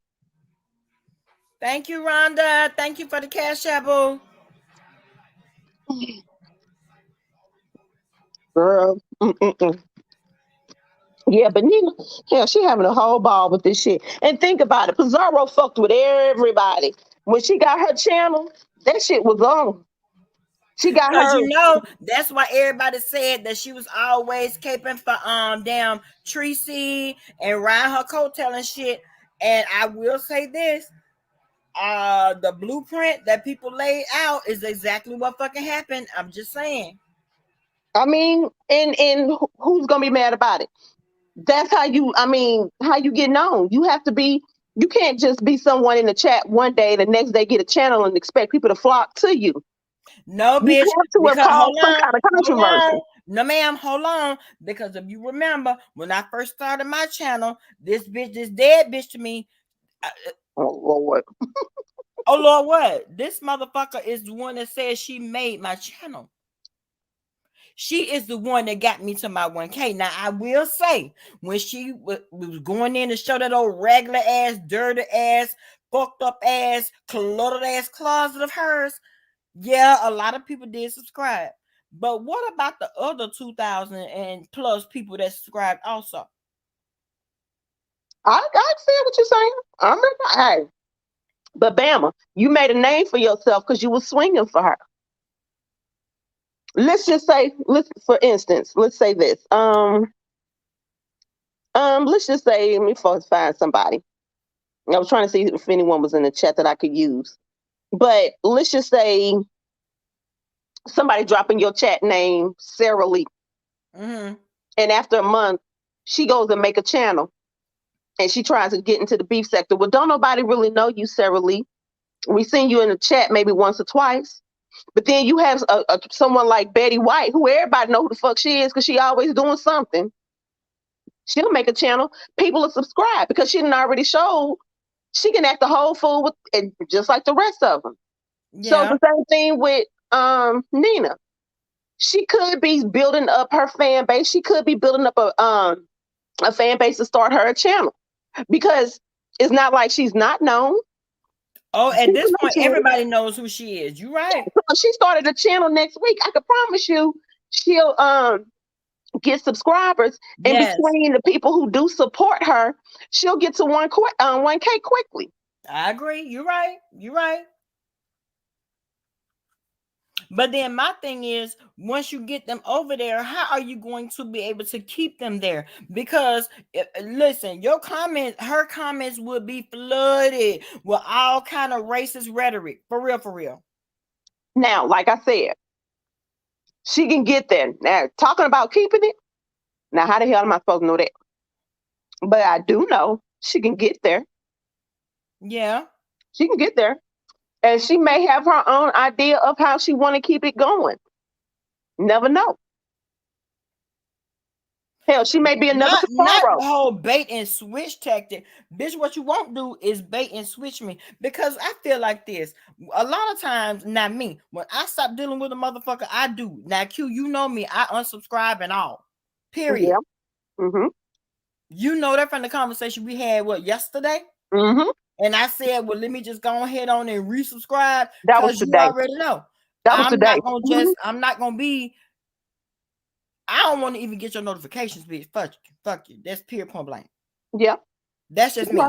Thank you, Rhonda. Thank you for the cash apple.
Girl. Yeah, but Nina, hell, she having a whole ball with this shit. And think about it, Pizarro fucked with everybody. When she got her channel, that shit was on. She got her.
You know, that's why everybody said that she was always caping for damn Tracy and riding her coattail and shit. And I will say this. The blueprint that people laid out is exactly what fucking happened. I'm just saying.
I mean, and who's gonna be mad about it? That's how you, I mean, how you get known. You have to be, you can't just be someone in the chat one day, the next day get a channel and expect people to flock to you.
No,
You
bitch,
have to have
because
caused
hold
some
on,
kind of
hold
controversy.
on. No, ma'am, hold on. Because if you remember, when I first started my channel, this dead bitch to me.
Oh Lord.
Oh Lord, what? This motherfucker is the one that says she made my channel. She is the one that got me to my 1K. Now, I will say, when she was going in to show that old regular ass, dirty ass, fucked up ass, cluttered ass closet of hers, yeah, a lot of people did subscribe. But what about the other 2,000 and plus people that subscribed also?
I see what you're saying. I remember. Hey, but Bama, you made a name for yourself because you were swinging for her. Let's just say, for instance, let's say this. Let's just say, let me find somebody. I was trying to see if anyone was in the chat that I could use. But let's just say somebody dropping your chat name, Sarah Lee.
Mm-hmm.
And after a month, she goes and make a channel and she tries to get into the beef sector. Well, don't nobody really know you, Sarah Lee. We seen you in the chat maybe once or twice. But then you have someone like Betty White, who everybody know who the fuck she is because she always doing something. She'll make a channel. People will subscribe because she didn't already showed she can act the whole fool with, and just like the rest of them.
Yeah.
So the same thing with Nina. She could be building up her fan base. She could be building up a fan base to start her a channel because it's not like she's not known.
Oh, at this point, everybody knows who she is. You right.
So she started a channel next week. I can promise you, she'll get subscribers, and between the people who do support her, she'll get to 1K quickly.
I agree. You're right. You're right. But then my thing is, once you get them over there, how are you going to be able to keep them there? Because listen, her comments will be flooded with all kind of racist rhetoric. For real, for real.
Now, like I said, she can get there. Now, talking about keeping it, now how the hell am I supposed to know that? But I do know she can get there.
Yeah.
She can get there. And she may have her own idea of how she want to keep it going. Never know. Hell, she may be another
not the whole bait and switch tactic. Bitch, what you won't do is bait and switch me. Because I feel like this. A lot of times, not me, when I stop dealing with a motherfucker, I do. Now, Q, you know me. I unsubscribe and all. Period.
Yeah. Mm-hmm.
You know that from the conversation we had, yesterday?
Mm-hmm.
And I said, well, let me just go ahead on and resubscribe.
That was today.
You already know.
That was today.
I'm not gonna be. I don't want to even get your notifications, bitch. Fuck you. That's pure point blank.
Yeah.
That's just me.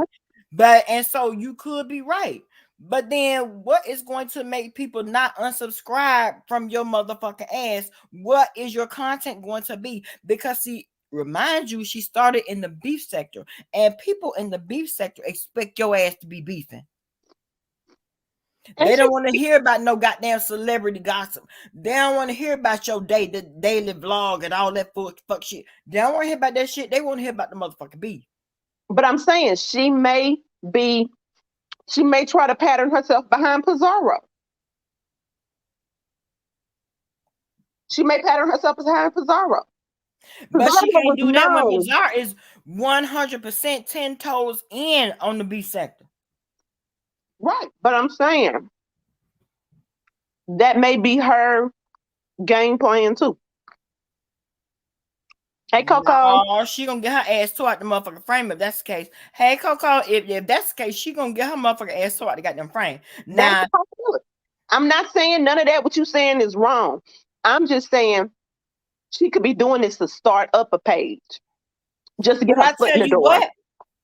But and so you could be right. But then what is going to make people not unsubscribe from your motherfucking ass? What is your content going to be? Because see, remind you, she started in the beef sector, and people in the beef sector expect your ass to be beefing. They don't want to hear about no goddamn celebrity gossip. They don't want to hear about your daily vlog and all that fuck shit. They don't want to hear about that shit. They want to hear about the motherfucking beef.
But I'm saying she may try to pattern herself behind Pizarro. She may pattern herself behind Pizarro.
But she can't do that when Pizarro is 100% 10 toes in on the beef sector.
Right. But I'm saying that may be her game plan too. Hey, Coco.
Oh, she gonna get her ass tore out the motherfucking frame if that's the case. Hey, Coco, if that's the case, she gonna get her motherfucking ass tore out the goddamn frame. Now,
I'm not saying none of that. What you saying is wrong. I'm just saying she could be doing this to start up a page, just to get her foot in the door.
What?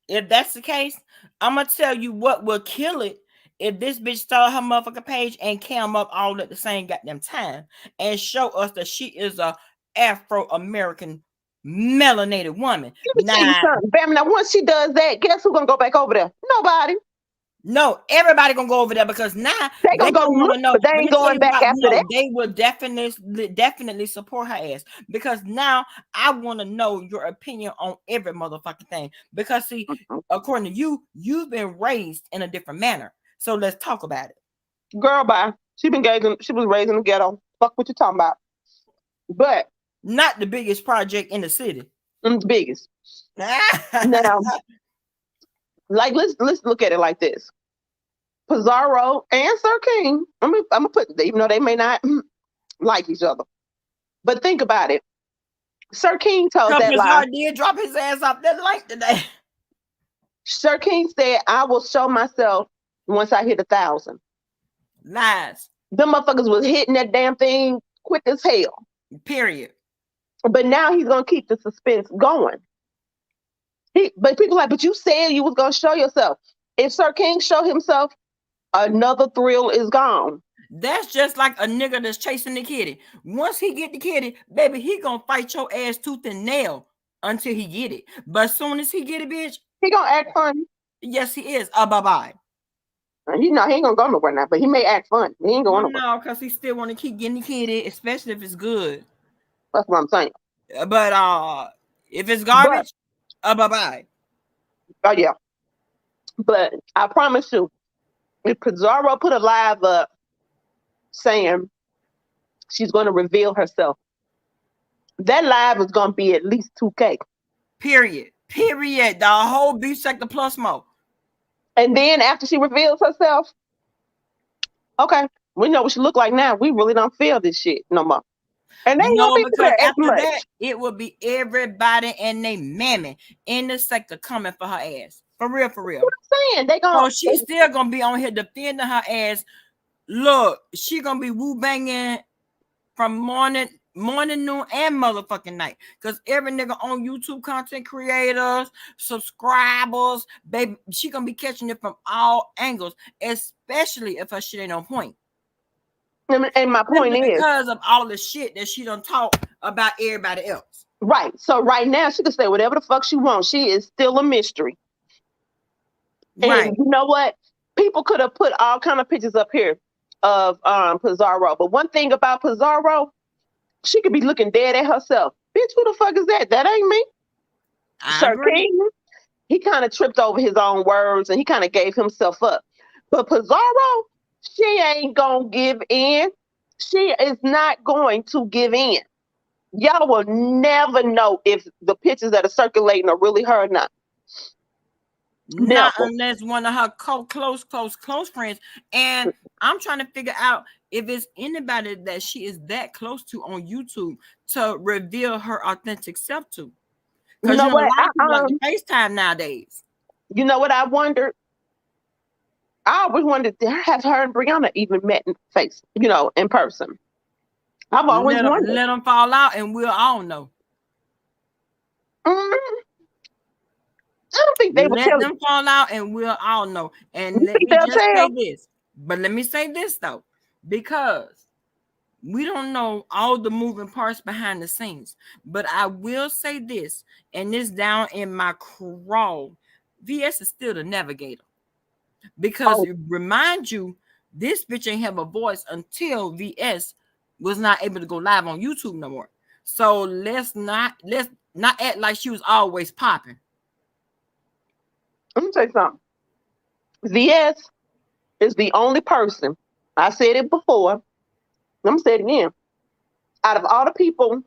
If that's the case, I'm gonna tell you what will kill it. If this bitch start her motherfucking page and cam up all at the same goddamn time and show us that she is a Afro-American melanated woman.
Now once she does that, guess who's gonna go back over there? Nobody.
No, everybody gonna go over there because now
They
they
gonna go
don't want
look,
to know.
but they
Let
ain't
me tell
going
you
back
why.
after
No,
that.
they will definitely support her ass because now I want to know your opinion on every motherfucking thing. Because see, according to you, you've been raised in a different manner. So let's talk about it.
Girl, bye. She was raised in the ghetto. Fuck what you talking about. But
Not the biggest project in the city.
I'm the biggest. Now, like let's look at it like this. Pizarro and Sir King, I'm gonna put, even though they may not like each other, but think about it. Sir King told that lie.
Bizarre did drop his ass off that light today.
Sir King said, "I will show myself once I hit 1,000."
Lies.
Them motherfuckers was hitting that damn thing quick as hell.
Period.
But now he's gonna keep the suspense going. But people like, but you said you was gonna show yourself. If Sir King show himself, another thrill is gone.
That's just like a nigga that's chasing the kitty. Once he get the kitty, baby, he gonna fight your ass tooth and nail until he get it. But as soon as he get it, bitch,
He gonna act funny.
yes, he is. Bye-bye.
You know, he ain't gonna go nowhere now, but he may act fun. He ain't going nowhere.
No, because he still want to keep getting the kitty, especially if it's good.
That's what I'm saying.
But if it's garbage, bye-bye.
Oh yeah. But I promise you, if Pizarro put a live up saying she's going to reveal herself, that live is going to be at least 2K.
Period. The whole beef sector plus more.
And then after she reveals herself, okay, we know what she look like now. We really don't feel this shit no more. And they
No,
won't be
because
as
after
much.
that, it will be everybody and they mammy in the sector coming for her ass. For real.
What I'm saying, they gonna.
So she's still gonna be on here defending her ass. Look, she gonna be woo banging from morning, noon, and motherfucking night. Cause every nigga on YouTube, content creators, subscribers, baby, she gonna be catching it from all angles, especially if her shit ain't on point.
And my point is,
because of all the shit that she done talk about everybody else.
Right. So right now she can say whatever the fuck she wants. She is still a mystery.
Right.
And you know what? People could have put all kind of pictures up here of Pizarro. But one thing about Pizarro, she could be looking dead at herself. Bitch, who the fuck is that? That ain't me. Sir King, he kind of tripped over his own words and he kind of gave himself up. But Pizarro, she ain't gonna give in. She is not going to give in. Y'all will never know if the pictures that are circulating are really her or not.
Not unless one of her close friends. And I'm trying to figure out if it's anybody that she is that close to on YouTube to reveal her authentic self to. Because you know what? A lot of people like to FaceTime nowadays.
You know what I wondered? I always wondered, have her and Brianna even met in face, in person? I've always wondered.
Let them fall out and we'll all know.
I don't think they would
let them fall out and we'll all know. And let me just say this. But let me say this though, because we don't know all the moving parts behind the scenes. But I will say this, and this down in my crawl, VS is still the navigator. Because remind you, this bitch ain't have a voice until VS was not able to go live on YouTube no more. So let's not act like she was always popping.
Let me tell you something. VS is the only person, I said it before, I'm going to say it again. Out of all the people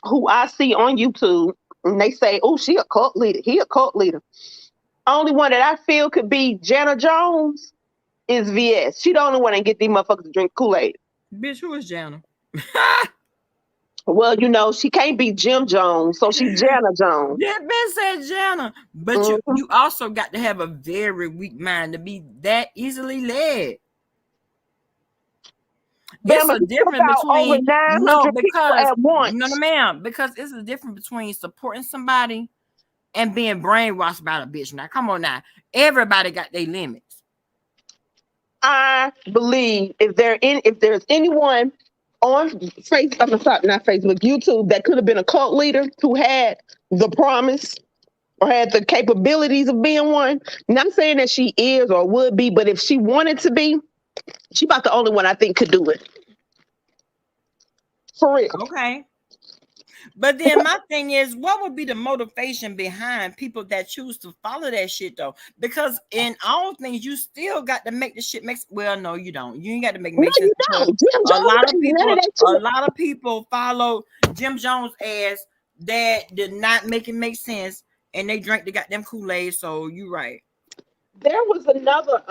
who I see on YouTube, and they say, oh, she a cult leader, he a cult leader. Only one that I feel could be Jana Jones is VS. She the only one that get these motherfuckers to drink Kool-Aid.
Bitch, who is Jana?
Well, she can't be Jim Jones, so she's Jana Jones.
That bitch said Jana. But you also got to have a very weak mind to be that easily led. It's a difference between because it's a difference between supporting somebody and being brainwashed by a bitch. Now, come on now. Everybody got their limits.
I believe if there's anyone on YouTube that could have been a cult leader who had the promise or had the capabilities of being one. Not saying that she is or would be, but if she wanted to be, she about the only one I think could do it. For real.
Okay. But then my thing is, what would be the motivation behind people that choose to follow that shit though? Because in all things, you still got to make the shit make. Well, no, you don't. You ain't got to make it make sense. A lot of people follow Jim Jones as that did not make it make sense, and they drank the goddamn Kool-Aid. So you right.
There was another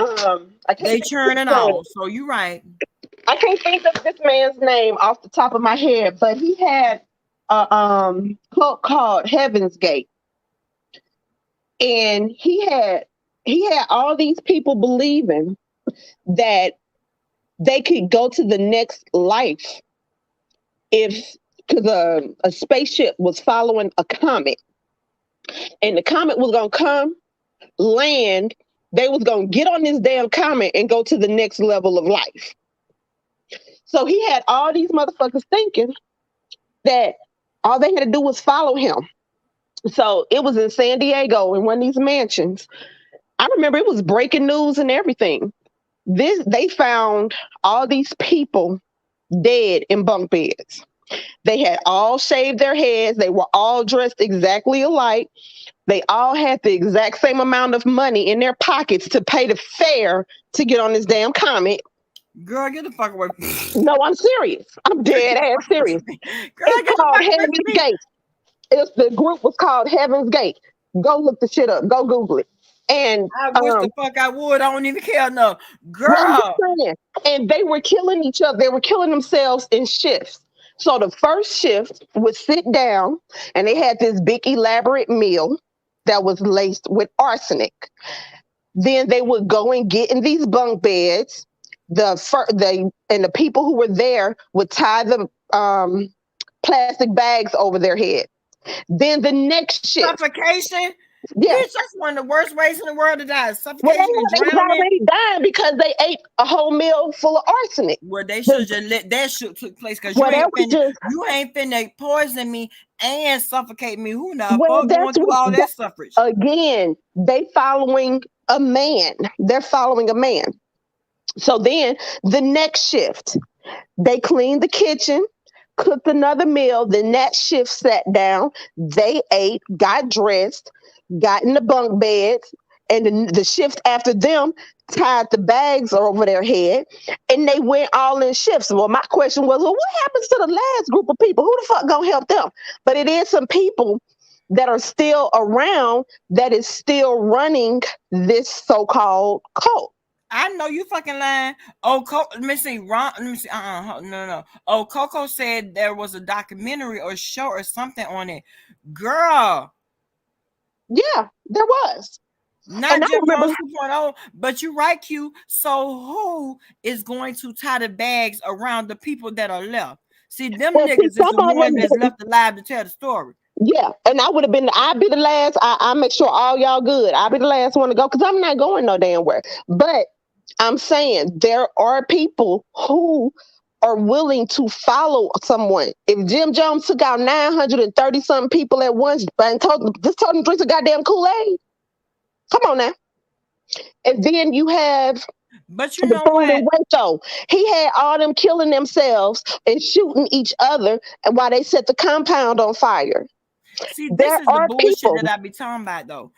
they churn it off. So you right.
I can't think of this man's name off the top of my head, but he had a cult called Heaven's Gate, and he had all these people believing that they could go to the next life if, because a spaceship was following a comet, and the comet was gonna come, land, they was gonna get on this damn comet and go to the next level of life. So he had all these motherfuckers thinking that all they had to do was follow him. So it was in San Diego in one of these mansions. I remember it was breaking news and everything. They found all these people dead in bunk beds. They had all shaved their heads. They were all dressed exactly alike. They all had the exact same amount of money in their pockets to pay the fare to get on this damn comet.
Girl, get the fuck away.
No, I'm serious. I'm dead ass serious. Girl, it's called Heaven's Gate. The group was called Heaven's Gate. Go look the shit up. Go Google it. And
I wish the fuck I would. I don't even care enough. Girl.
And they were killing each other. They were killing themselves in shifts. So the first shift would sit down and they had this big elaborate meal that was laced with arsenic. Then they would go and get in these bunk beds. The people who were there would tie the plastic bags over their head. Then the next shift.
Suffocation?
Yeah.
Bitch, that's one of the worst ways in the world to die. Suffocation and
drowning. They already dying because they ate a whole meal full of arsenic.
Well, they should just let that shit took place because you ain't finna poison me and suffocate me. Who knows? Going through all that suffrage.
Again, they following a man. They're following a man. So then the next shift, they cleaned the kitchen, cooked another meal. Then that shift sat down. They ate, got dressed, got in the bunk beds, and the shift after them tied the bags over their head, and they went all in shifts. Well, my question was, well, what happens to the last group of people? Who the fuck gonna help them? But it is some people that are still around that is still running this so-called cult.
I know you fucking lying. Oh, let me see. Ron, let me see. No. Oh, Coco said there was a documentary or show or something on it. Girl.
Yeah, there was.
Not Jim Jones 2.0, but you're right, Q. So who is going to tie the bags around the people that are left? See, them niggas is the one that's left alive to tell the story.
Yeah, and I'd be the last. I make sure all y'all good. I'll be the last one to go because I'm not going no damn where. But I'm saying there are people who are willing to follow someone. If Jim Jones took out 930 something people at once and told them to drink a goddamn Kool-Aid, come on now. And then you have,
but you know what?
He had all them killing themselves and shooting each other, and while they set the compound on fire.
See, this is the bullshit that I be talking about, though.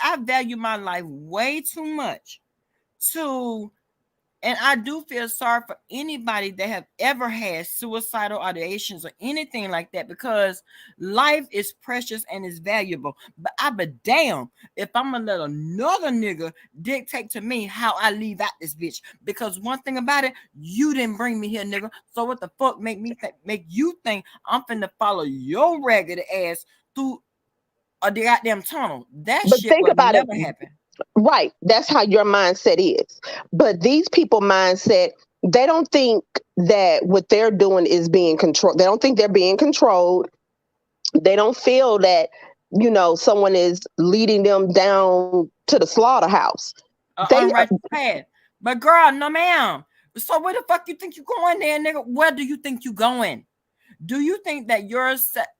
I value my life way too much and I do feel sorry for anybody that have ever had suicidal ideations or anything like that, because life is precious and is valuable. But I be damn if I'm gonna let another nigga dictate to me how I leave out this bitch. Because one thing about it, you didn't bring me here, nigga. So what the fuck make you think I'm finna follow your ragged ass through a goddamn tunnel? That shit would never happen.
Right. That's how your mindset is. But these people mindset, they don't think that what they're doing is being controlled. They don't think they're being controlled. They don't feel that, someone is leading them down to the slaughterhouse.
Right path. But girl, no ma'am. So where the fuck you think you going there, nigga? Where do you think you going? Do you think that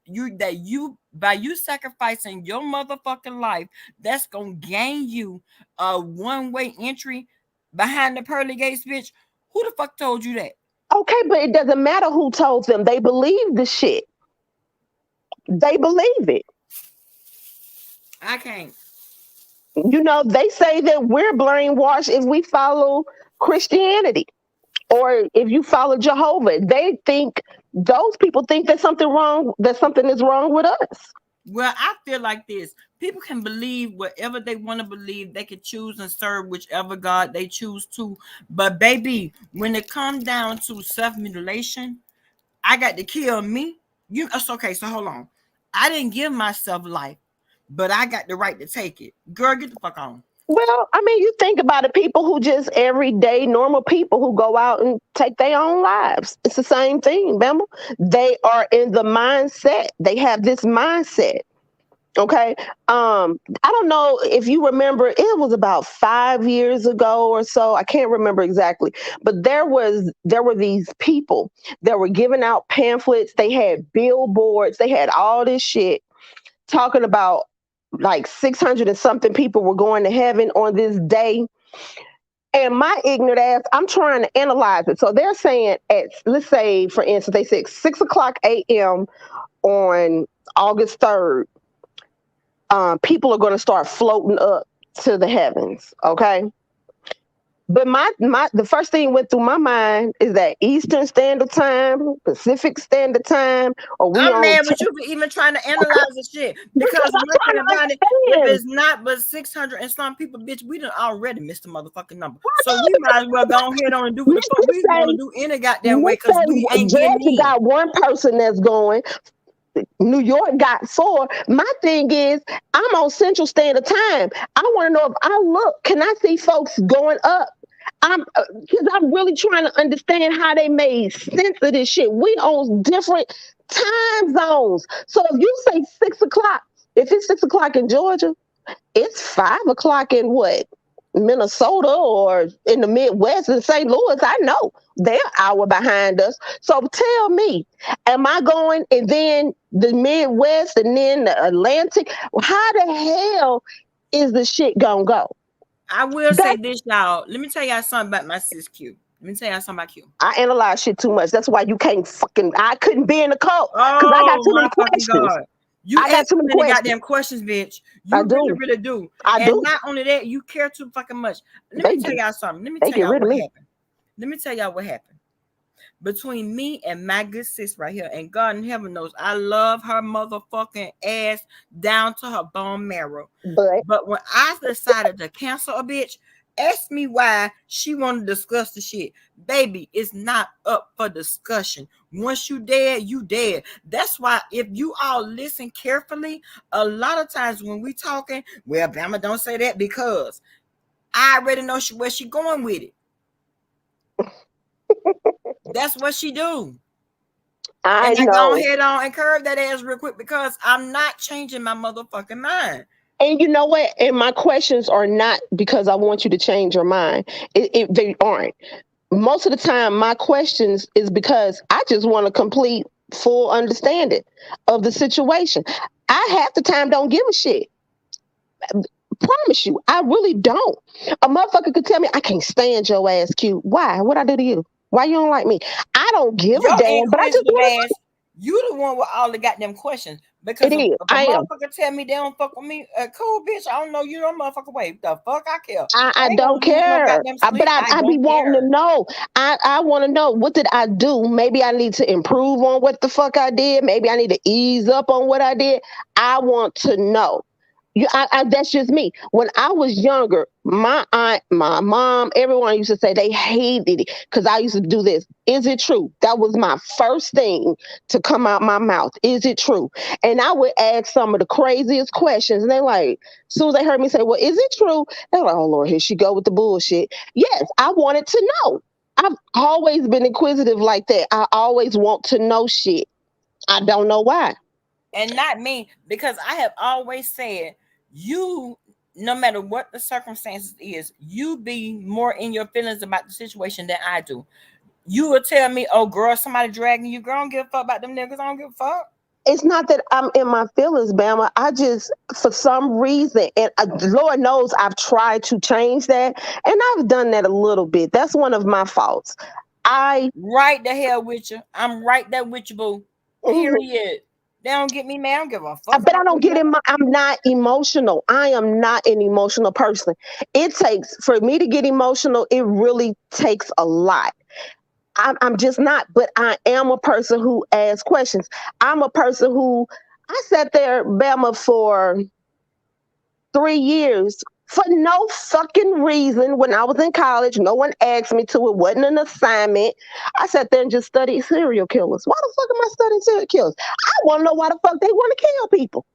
you by you sacrificing your motherfucking life, that's gonna gain you a one-way entry behind the pearly gates, bitch? Who the fuck told you that?
Okay, but it doesn't matter who told them. They believe the shit. They believe it.
I can't.
You know, they say that we're brainwashed if we follow Christianity or if you follow Jehovah. They think those people think that something is wrong with us.
Well, I feel like this. People can believe whatever they want to believe. They can choose and serve whichever God they choose to. But baby, when it comes down to self-mutilation, I got to kill me. It's okay. So hold on. I didn't give myself life, but I got the right to take it. Girl, get the fuck on.
Well, I mean, you think about it, people who just everyday normal people who go out and take their own lives. It's the same thing, remember? They are in the mindset. They have this mindset. Okay. I don't know if you remember, it was about 5 years ago or so. I can't remember exactly, but there were these people that were giving out pamphlets. They had billboards. They had all this shit talking about like 600 and something people were going to heaven on this day. And my ignorant ass, I'm trying to analyze it. So they're saying let's say, for instance, they said 6:00 a.m. on August 3rd, people are going to start floating up to the heavens. Okay. But the first thing went through my mind is that Eastern Standard Time, Pacific Standard Time, or we
I'm mad with you for even trying to analyze the shit. Because one thing about it, if it's not but 600 and some people, bitch, we done already missed the motherfucking number. So we might as well go ahead on and do what the fuck we want to do any goddamn way, because we ain't getting in.
Got one person that's going. New York got 4. My thing is, I'm on Central Standard Time. I want to know if I look, can I see folks going up? Because I'm really trying to understand how they made sense of this shit. We on different time zones. So if you say 6:00, if it's 6:00 in Georgia, it's 5:00 in what? Minnesota or in the Midwest in St. Louis. I know they're an hour behind us. So tell me, am I going and then the Midwest and then the Atlantic? How the hell is the shit gonna go?
I will say this, y'all. Let me tell y'all something about my sis Q. Let me tell y'all something about Q.
I analyze shit too much. That's why you can't I couldn't be in the cult because I got too many questions.
God. I got too many goddamn questions, bitch. You really do. And not only that, you care too fucking much. Let me tell y'all something. Let me tell y'all what happened. Let me tell y'all what happened. Between me and my good sis right here, and God in heaven knows I love her motherfucking ass down to her bone marrow. But when I decided to cancel a bitch, ask me why she want to discuss the shit. Baby, it's not up for discussion. Once you dead, you dead. That's why if you all listen carefully, a lot of times when we talking, well, Bama don't say that because I already know where she going with it. That's what she do. I go ahead on and curve that ass real quick because I'm not changing my motherfucking mind.
And you know what? And my questions are not because I want you to change your mind. They aren't. Most of the time, my questions is because I just want a complete, full understanding of the situation. I half the time don't give a shit. Promise you, I really don't. A motherfucker could tell me, I can't stand your ass, Q. Why? What I do to you? Why you don't like me? I don't give a damn, but I just want
you the one with all the goddamn questions. Because if a motherfucker tell me they don't fuck with me, cool, bitch, I don't know you don't motherfucker way. The fuck I care.
I don't care. But I be wanting to know. I want to know, what did I do? Maybe I need to improve on what the fuck I did. Maybe I need to ease up on what I did. I want to know. That's just me. When I was younger, my aunt, my mom, everyone used to say they hated it because I used to do this. Is it true? That was my first thing to come out my mouth. Is it true? And I would ask some of the craziest questions. And they're like, as soon as they heard me say, well, is it true? They're like, oh, Lord, here she go with the bullshit. Yes, I wanted to know. I've always been inquisitive like that. I always want to know shit. I don't know why.
And not me, because I have always said, you, no matter what the circumstances is, you be more in your feelings about the situation than I do. You would tell me, oh girl, somebody dragging you, girl, I don't give a fuck about them niggas. I don't give a fuck.
It's not that I'm in my feelings, Bama. I just, for some reason, and Lord knows I've tried to change that, and I've done that a little bit. That's one of my faults.
Right the hell with you. I'm right there with you, boo. Period. They don't get me mad. I don't give a fuck.
But I don't get in I'm not emotional. I am not an emotional person. It takes, for me to get emotional, it really takes a lot. I'm just not, but I am a person who asks questions. I'm a person who, I sat there, Bama, for 3 years for no fucking reason. When I was in college, no one asked me to. It wasn't an assignment. I sat there and just studied serial killers. Why the fuck am I studying serial killers? I want to know why the fuck they want to kill people.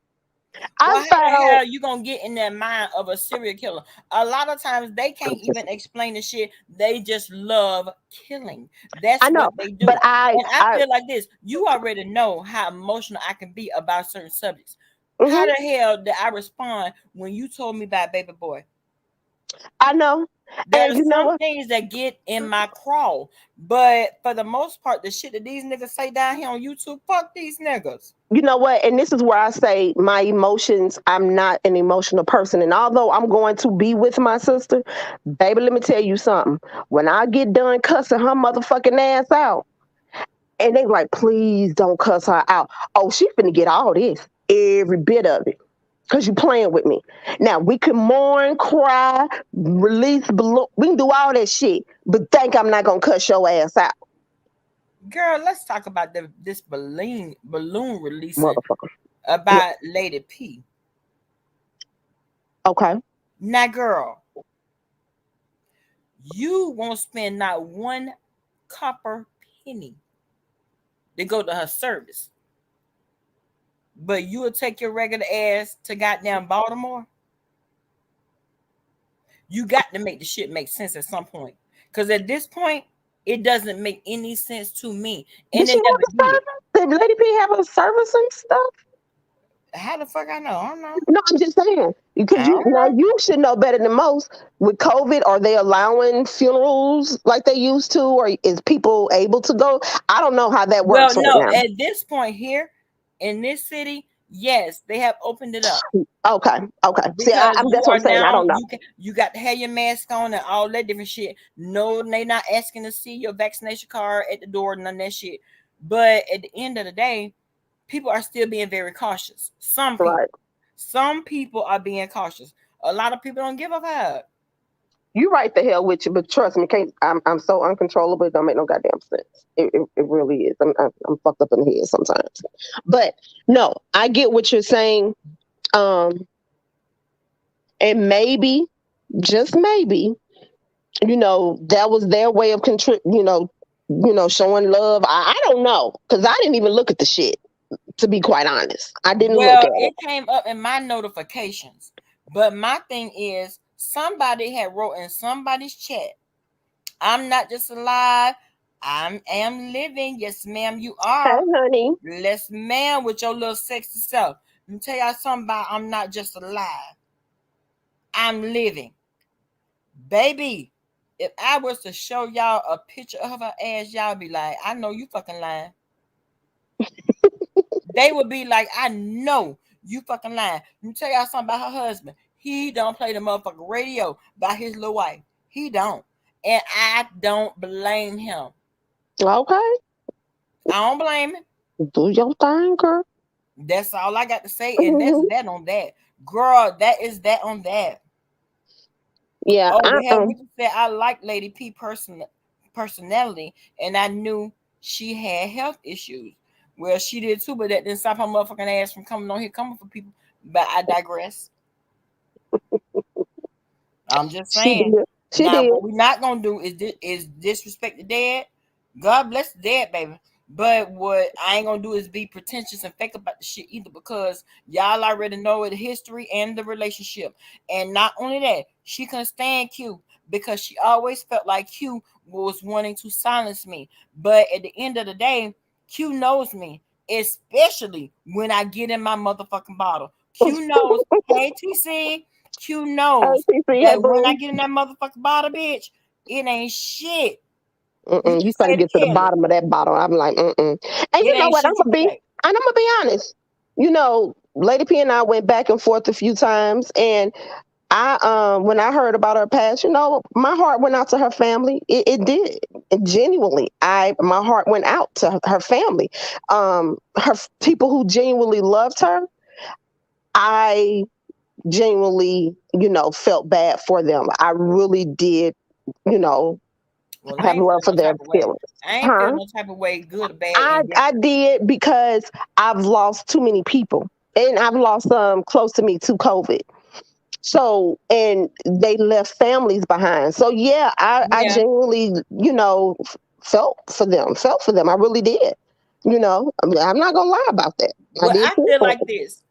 Well, how the hell you gonna get in that mind of a serial killer? A lot of times they can't even explain the shit. They just love killing. That's what they do.
But
I feel like this. You already know how emotional I can be about certain subjects. How the hell did I respond when you told me about Baby Boy?
I know.
There's some things that get in my crawl, but for the most part, the shit that these niggas say down here on YouTube, fuck these niggas.
You know what? And this is where I say my emotions, I'm not an emotional person. And although I'm going to be with my sister, baby, let me tell you something. When I get done cussing her motherfucking ass out, and they like, please don't cuss her out. Oh, she finna get all this, every bit of it. Because you playing with me. Now, we can mourn, cry, release, we can do all that shit, but think I'm not going to cuss your ass out.
Girl, let's talk about this balloon release about Lady P.
Okay.
Now, girl, you won't spend not one copper penny to go to her service. But you will take your regular ass to goddamn Baltimore. You got to make the shit make sense at some point. Because at this point, it doesn't make any sense to me. And
did Lady P have a service and stuff?
How the fuck I know? I don't know.
No, I'm just saying. Because you should know better than most. With COVID, are they allowing funerals like they used to? Or is people able to go? I don't know how that works right now.
At this point here, in this city, yes, they have opened it up.
Okay. See, that's what I'm saying. I don't know.
You got to have your mask on and all that different shit. No, they not asking to see your vaccination card at the door, none of that shit. But at the end of the day, people are still being very cautious. Some people are being cautious. A lot of people don't give a fuck.
You right the hell with you, but trust me, I'm so uncontrollable. It don't make no goddamn sense. It really is. I'm fucked up in the head sometimes. But no, I get what you're saying. And maybe, just maybe, that was their way of showing love. I don't know, because I didn't even look at the shit. To be quite honest, I didn't look at it.
It came up in my notifications, but my thing is, somebody had wrote in somebody's chat, I'm not just alive, I am living. Yes, ma'am, you are.
Hey, honey.
Yes, ma'am, with your little sexy self. Let me tell y'all something about I'm not just alive, I'm living. Baby, if I was to show y'all a picture of her ass, y'all be like, I know you fucking lying. They would be like, I know you fucking lying. Let me tell y'all something about her husband. He don't play the motherfucking radio by his little wife. He don't. And I don't blame him.
Okay.
I don't blame him.
Do your thing, girl.
That's all I got to say. And that's that on that. Girl, that is that on that.
Yeah.
I like Lady P personality, and I knew she had health issues. Well, she did too, but that didn't stop her motherfucking ass from coming on here, coming for people. But I digress. I'm just saying.
She did.
What we're not gonna do is disrespect the dead. God bless the dead, baby. But what I ain't gonna do is be pretentious and fake about the shit either, because y'all already know the history and the relationship. And not only that, she couldn't stand Q because she always felt like Q was wanting to silence me. But at the end of the day, Q knows me, especially when I get in my motherfucking bottle. Q knows, hey TC, Q knows that when I get in that motherfucking bottle, bitch, it ain't shit.
You trying to
Say
get to the
tell it.
bottom of that bottle. I'm like, And
It
you know
ain't
what?
shit you can say.
I'm gonna be honest. You know, Lady P and I went back and forth a few times, and I when I heard about her past, you know, my heart went out to her family. It did. Genuinely. My heart went out to her family. Her people who genuinely loved her. I genuinely, you know, felt bad for them. I really did, you know,
Well, I
have
ain't
love
feeling
for
no
their
type of way.
feelings.
I ain't
Huh?
feeling no type of way, good or bad,
I
indifferent.
I did because I've lost too many people. And I've lost some close to me to COVID. So, and they left families behind. So yeah, I
Yeah.
genuinely, you know, felt for them. I really did. You know, I'm not gonna lie about that. I
Well,
did
I
feel
feel
for
like this.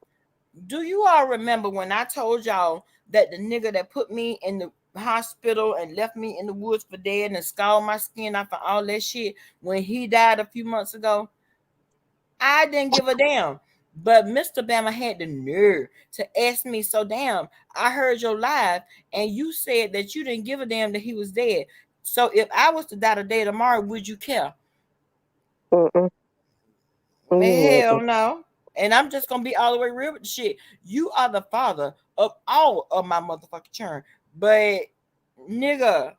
Do you all remember when I told y'all that the nigga that put me in the hospital and left me in the woods for dead and scalded my skin off and all that shit when he died a few months ago? I didn't give a damn. But Mr. Bama had the nerve to ask me, so damn, I heard your live and you said that you didn't give a damn that he was dead. So if I was to die today tomorrow, would you care?
Mm-mm.
Hell
Mm-mm.
no. And I'm just gonna be all the way real with the shit. You are the father of all of my motherfucking children. But nigga,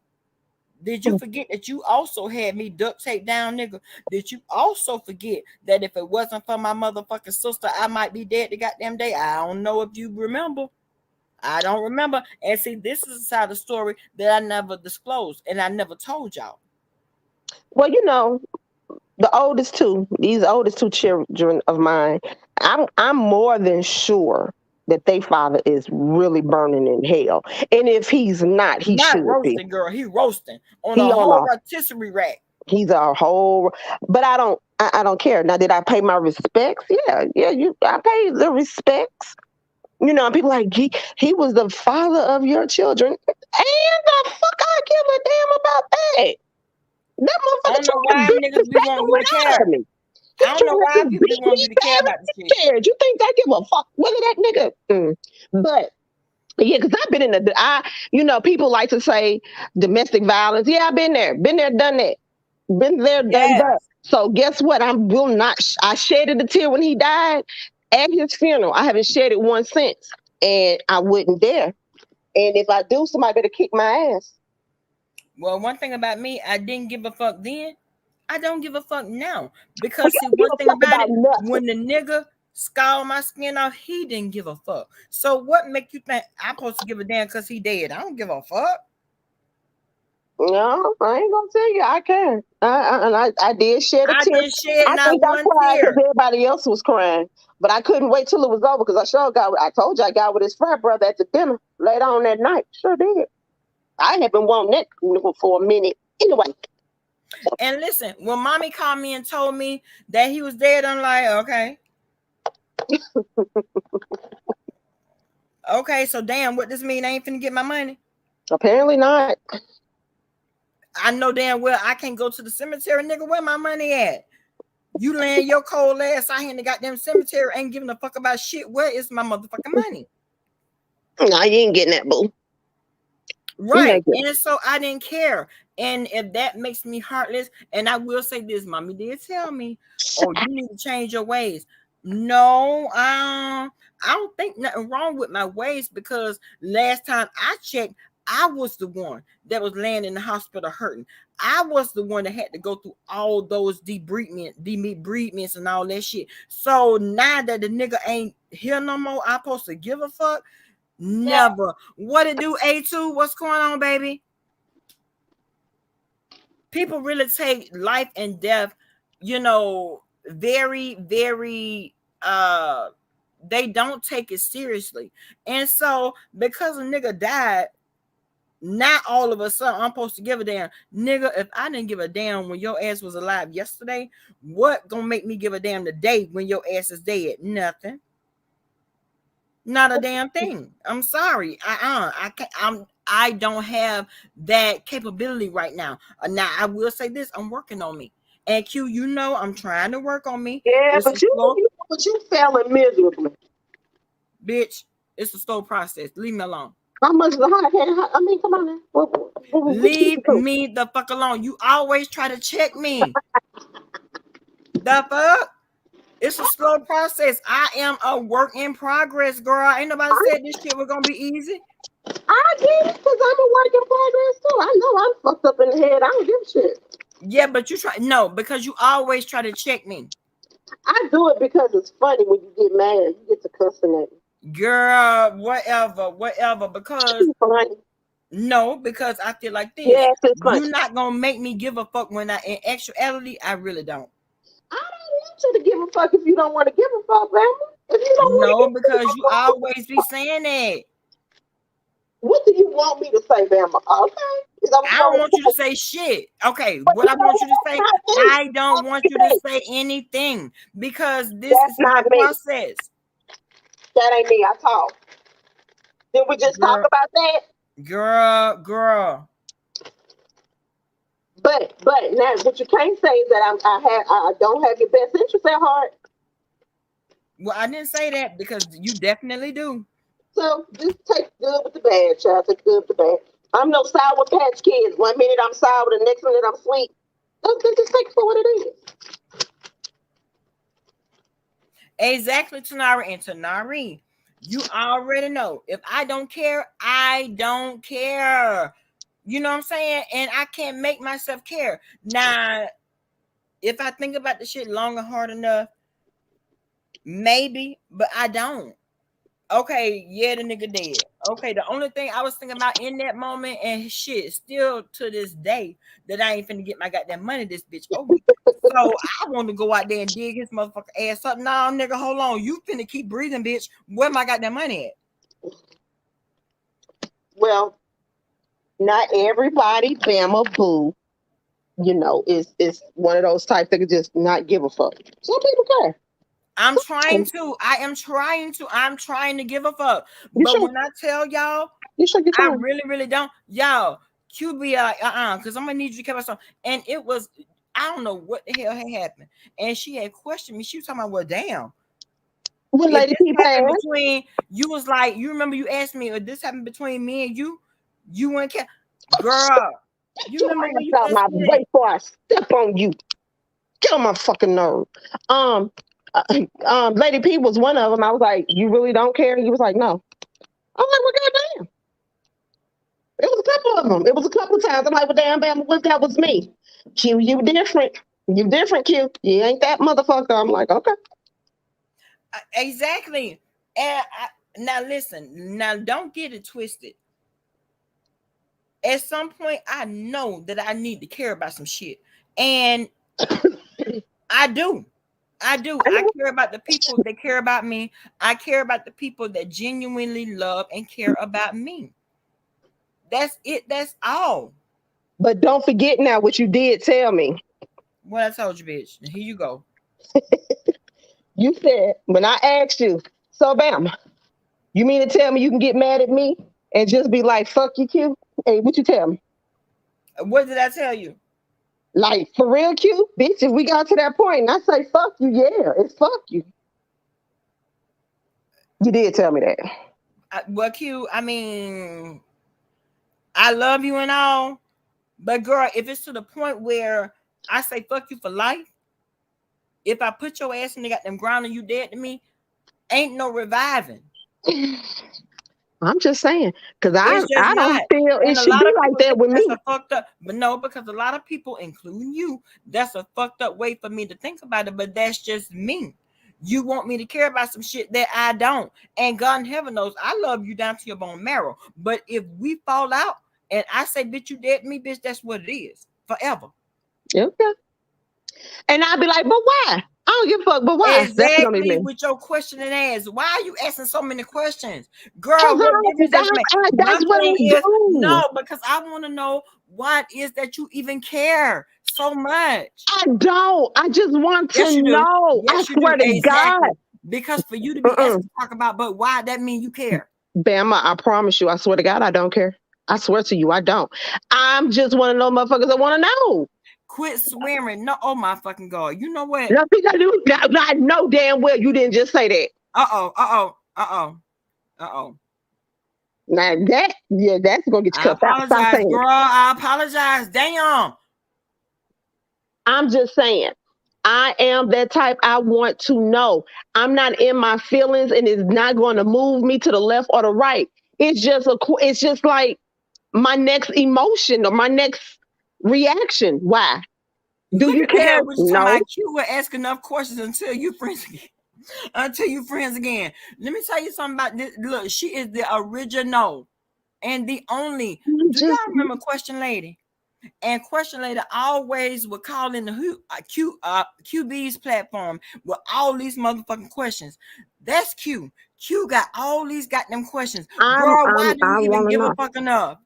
did you forget that you also had me duct taped down, nigga? Did you also forget that if it wasn't for my motherfucking sister, I might be dead the goddamn day? I don't know if you remember. I don't remember. And see, this is a side of the story that I never disclosed and I never told y'all.
Well, you know, these oldest two children of mine, I'm more than sure that their father is really burning in hell. And if he's not, he
Not
should be.
roasting, girl. He roasting on
He
a
on
whole
a
rotisserie rack.
he's a whole but I don't care. Now did I pay my respects? Yeah, I pay the respects. You know, and people like he was the father of your children. And the fuck I give a damn about that. That
I
motherfucker
don't know
tried to
why
beat the
niggas be wanting you
sacrament
to
out of
care.
me. He
I don't know
tried
why
to
people be
beat me
wanting you to care
down
about the
in
shit.
the chairs. You think I give a fuck whether that nigga? But yeah, because I've been in you know, people like to say domestic violence. Yeah, I've been there, done that, been there, done that.
Yes.
So guess what? I will not. I shedded a tear when he died at his funeral. I haven't shed it one since, and I wouldn't dare. And if I do, somebody better kick my ass.
Well, one thing about me, I didn't give a fuck then. I don't give a fuck now.
Well,
Because
you
see,
don't give
one
a
thing
fuck
about
about
it,
nothing.
when the nigga scald my skin off, he didn't give a fuck. So what make you think I'm supposed to give a damn because he dead? I don't give a fuck.
No, I ain't gonna tell you. I can. I did shed a
I
tear.
didn't shed
I
not
think I
one
cried because
tear.
everybody else was crying, but I couldn't wait till it was over because I sure got. I told you I got with his frat brother at the dinner later on that night. Sure did. I had been wanting that for a minute. Anyway,
And listen, when mommy called me and told me that he was dead, I'm like, okay. Okay, so damn, what this mean? I ain't finna get my money.
apparently not.
I know damn well I can't go to the cemetery, nigga. Where my money at? You laying your cold ass out here in the goddamn cemetery, ain't giving a fuck about shit. Where is my motherfucking money?
No, you ain't getting that, boo. You
Right.
ain't getting.
And so I didn't care. And if that makes me heartless, and I will say this, mommy did tell me, oh, you need to change your ways. No, I don't think nothing wrong with my ways because last time I checked, I was the one that was laying in the hospital hurting. I was the one that had to go through all those debridements and all that shit. So now that the nigga ain't here no more, I'm supposed to give a fuck. Never. What it do, A2? What's going on, baby? People really take life and death, you know, very, very they don't take it seriously. And so because a nigga died, not all of a sudden I'm supposed to give a damn. Nigga, if I didn't give a damn when your ass was alive yesterday, what gonna make me give a damn today when your ass is dead? Nothing. Not a damn thing. I'm sorry. I can't. I don't have that capability right now. Now I will say this: I'm working on me. And Q, you know, I'm trying to work on me.
Yeah,
It's a slow,
but you failing miserably.
bitch. It's a slow process. Leave me alone.
How much is a hot hand? I mean, come on now.
Leave me the fuck alone. You always try to check me. The fuck? It's a slow process. I am a work in progress, girl. Ain't nobody said this shit was gonna be easy.
I get it, because I'm a work in progress too. I know I'm fucked up in the head. I don't give a shit.
Yeah, but you try no, because you always try to check me.
I do it because it's funny when you get mad. You get to cussing at me.
Girl, whatever. Because
It's funny.
no, because I feel like this.
Yes, it's funny.
You're not gonna make me give a fuck when in actuality, I really don't.
I don't want you to give a fuck if you don't want to give a fuck, Bama. If you don't
No,
want to
because you always be saying that.
What do you want me to say, Bama? Okay.
I don't want you to say shit. Okay, what I want you to say, I don't want you to say anything because this is my process.
That ain't me. I talk. Did we just talk about that?
Girl.
But now what you can't say is that I don't have your best interest at heart.
Well, I didn't say that because you definitely do.
So just take good with the bad, child. Take good with the bad. I'm no Sour Patch Kids. 1 minute I'm sour, the next minute I'm sweet. Just take it for what it is.
Exactly, Tanari. And Tanari, you already know. If I don't care, I don't care. You know what I'm saying? And I can't make myself care. Now, if I think about the shit long and hard enough, maybe, but I don't. Okay, yeah, the nigga dead. Okay, the only thing I was thinking about in that moment and shit, still to this day, that I ain't finna get my goddamn money this bitch over. So I want to go out there and dig his motherfucking ass up. Nah, nigga, hold on. You finna keep breathing, bitch. Where my goddamn money at?
Well, not everybody, Bama Boo, is one of those types that could just not give a fuck. Some people care.
I'm trying to give a fuck. But when I tell y'all, I really, really don't. Y'all, Q be like, because I'm gonna need you to keep us on. And it was, I don't know what the hell had happened. And she had questioned me. She was talking about, well, damn.
What lady
between you was like, you remember you asked me, if this happened between me and you wouldn't care. Girl, you remember when you
my way before I step on you. Get on my fucking nerve. Lady P was one of them. I was like, you really don't care? And he was like, no. I'm like, well, goddamn. It was a couple of them. It was a couple of times. I'm like, well, damn, that was me. Q, you different. You different, Q. You ain't that motherfucker. I'm like, okay.
Exactly. And now listen, now don't get it twisted. At some point, I know that I need to care about some shit. And I do. I care about the people that care about me. I care about the people that genuinely love and care about me. That's it. That's all.
But don't forget now what you did tell me.
What I told you, bitch. Here you go.
You said, when I asked you, so Bam, you mean to tell me you can get mad at me and just be like, fuck you, Q? Hey, what you tell me?
What did I tell you?
Like, for real, Q? Bitch, if we got to that point and I say fuck you, yeah, it's fuck you. You did tell me that.
Well, Q, I mean, I love you and all, but girl, if it's to the point where I say fuck you for life, if I put your ass in the goddamn ground and you dead to me, ain't no reviving.
I'm just saying, because I don't feel it should be like that with me.
Fucked up, but no, because a lot of people, including you, that's a fucked up way for me to think about it. But that's just me. You want me to care about some shit that I don't, and God in heaven knows I love you down to your bone marrow. But if we fall out and I say, bitch, you dead to me, bitch, that's what it is forever.
Okay. And I'll be like, but why? I don't give a fuck, but why?
Exactly, with your questioning ass. Why are you asking so many questions? Girl,
that's what I do.
No, because I want to know what is that you even care so much.
I don't. I just want to know. Yes, I swear to God.
Because for you to be asked to talk about, but why, that mean you care.
Bama, I promise you, I swear to God, I don't care. I swear to you, I don't. I'm just one of those motherfuckers that want to know.
Quit swearing. No, oh my fucking God. You know what?
I know damn well you didn't just say that.
Uh-oh.
Now that's gonna get you
I
cuffed out. Stop
apologize,
saying it.
girl. I apologize. Damn.
I'm just saying. I am that type. I want to know. I'm not in my feelings, and it's not going to move me to the left or the right. It's just like my next emotion or my next reaction. Why? Do
Look
you
at the
care?
hell what you talking
No.
about. Q will ask enough questions until you friends again. Until you friends again. Let me tell you something about this. Look, she is the original and the only. Do y'all
Just
remember Question Lady? And Question Lady always would call in the QB's platform with all these motherfucking questions. That's Q. Q got all these goddamn questions. Girl, why do you
I
even
want to
give a
know.
fuck enough?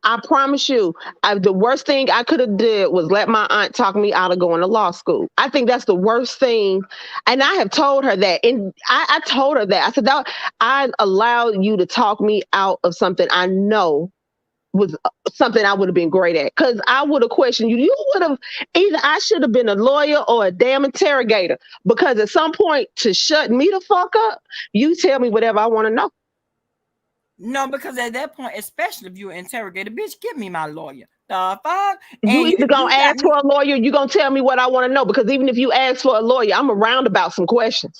I promise you, the worst thing I could have did was let my aunt talk me out of going to law school. I think that's the worst thing, and I have told her that. And I told her that I said, I allowed you to talk me out of something I know was something I would have been great at. Because I would have questioned you. You would have either I should have been a lawyer or a damn interrogator. Because at some point to shut me the fuck up, you tell me whatever I want to know.
No, because at that point, especially if you're an interrogator, bitch, give me my lawyer. The fuck?
You
And
either
if
gonna
you got
ask
me,
for a lawyer, you gonna tell me what I want to know. Because even if you ask for a lawyer, I'm around about some questions.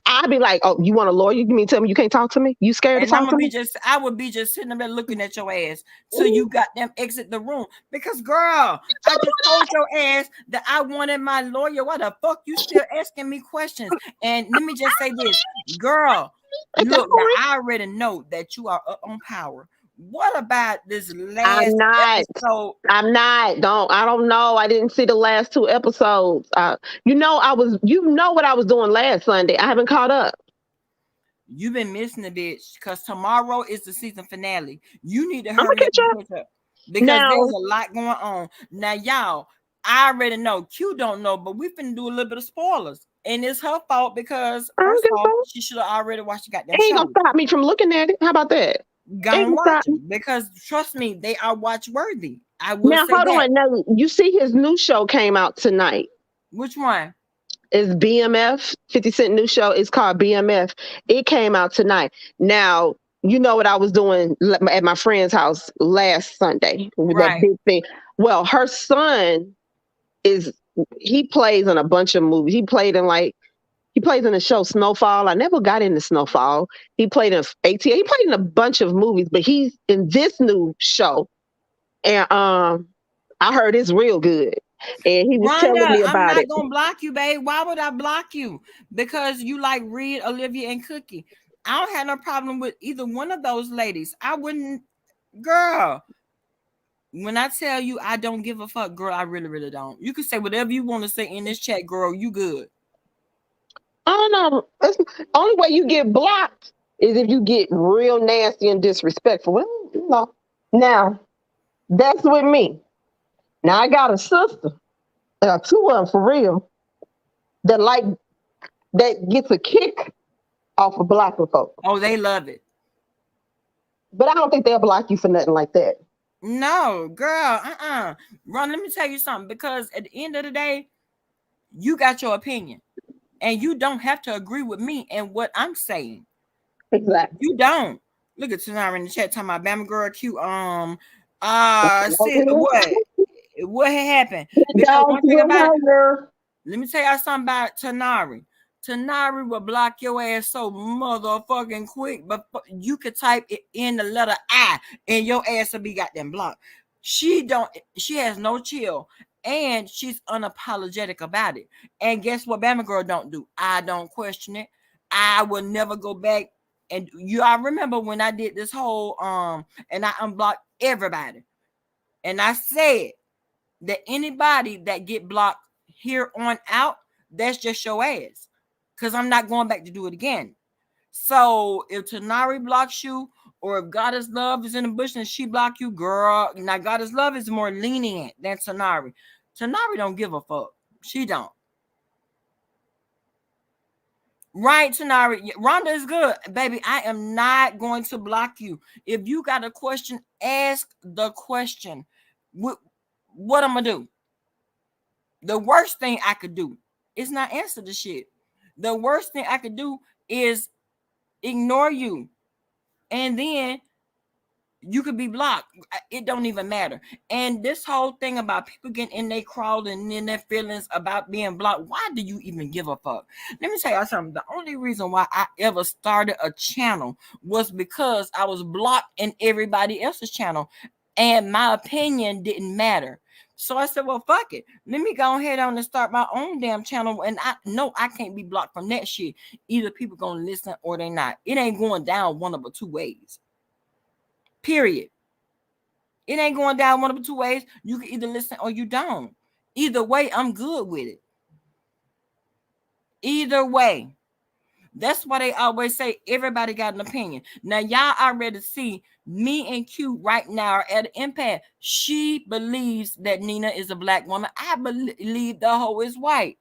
I'd be like, "Oh, you want a lawyer? You mean tell me you can't talk to me? You scared to
and
talk to me?"
I would be just sitting there looking at your ass till you got them exit the room. Because girl, I just told your ass that I wanted my lawyer. Why the fuck you still asking me questions? And let me just say this, girl.
At that
Look, now
point,
I already know that you are up on power. What about this
I'm
last
not.
episode?
I'm not. I don't know. I didn't see the last two episodes. I was. You know what I was doing last Sunday. I haven't caught up.
You've been missing a bitch because tomorrow is the season finale. You need to
I'm gonna
hurry up
catch
and
up
catch up because
now.
there's a lot going on. Now, y'all, I already know. Q don't know, but we finna do a little bit of spoilers. And it's her fault because,
I don't
first
give a
off,
fuck.
she should have already watched the goddamn
It ain't
show.
gonna stop me from looking at it. How about that?
Go
It ain't
and
gonna
watch
stop me.
them because, trust me, they are watch worthy. I will
Now
say
hold
that.
on. Now you see his new show came out tonight.
Which one?
It's BMF. 50 Cent new show. It's called BMF. It came out tonight. Now you know what I was doing at my friend's house last Sunday with that
Right.
big thing. Well, her son is he plays in a bunch of movies. He plays in the show Snowfall. I never got into Snowfall. He played in ATA. He played in a bunch of movies, but he's in this new show. And I heard it's real good. And he was telling
Rhonda,
me
I'm
about
not
it.
gonna block you, babe. Why would I block you? Because you like Reed, Olivia, and Cookie. I don't have no problem with either one of those ladies. I wouldn't, girl. When I tell you I don't give a fuck, girl, I really, really don't. You can say whatever you want to say in this chat, girl. You good.
I don't know. Only way you get blocked is if you get real nasty and disrespectful. Well, now that's with me. Now I got a sister, two of them for real, that like that gets a kick off of blocking folks.
Oh, they love it.
But I don't think they'll block you for nothing like that.
No, girl. Ron, let me tell you something. Because at the end of the day, you got your opinion, and you don't have to agree with me and what I'm saying.
Exactly.
You don't. Look at Tanara in the chat talking about Bama girl Q. See what had happened? Because one thing about it, let me tell y'all something about Tanari. Tanari will block your ass so motherfucking quick, but you could type it in the letter I, and your ass will be goddamn blocked. She has no chill, and she's unapologetic about it. And guess what Bama girl don't do? I don't question it. I will never go back. And I remember when I did this whole and I unblocked everybody. And I said that anybody that get blocked here on out, that's just your ass. Because I'm not going back to do it again. So if Tanari blocks you, or if Goddess Love is in the bush and she block you, girl. Now Goddess Love is more lenient than Tanari. Tanari don't give a fuck. She don't. Right, Tanari. Rhonda is good. Baby, I am not going to block you. If you got a question, ask the question. What I'm going to do? The worst thing I could do is not answer the shit. The worst thing I could do is ignore you. And then You could be blocked. It don't even matter. And this whole thing about people getting in their crawling in their feelings about being blocked, why do you even give a fuck? Let me tell you something. The only reason why I ever started a channel was because I was blocked in everybody else's channel and my opinion didn't matter. So I said, well, fuck it. Let me go ahead on and start my own damn channel. And I know I can't be blocked from that shit. Either people gonna listen or they not. It ain't going down one of the two ways. Period. It ain't going down one of the two ways. You can either listen or you don't. Either way, I'm good with it. Either way. That's why they always say everybody got an opinion. Now, y'all already see me and Q right now are at an impasse. She believes that Nina is a black woman. I believe the hoe is white.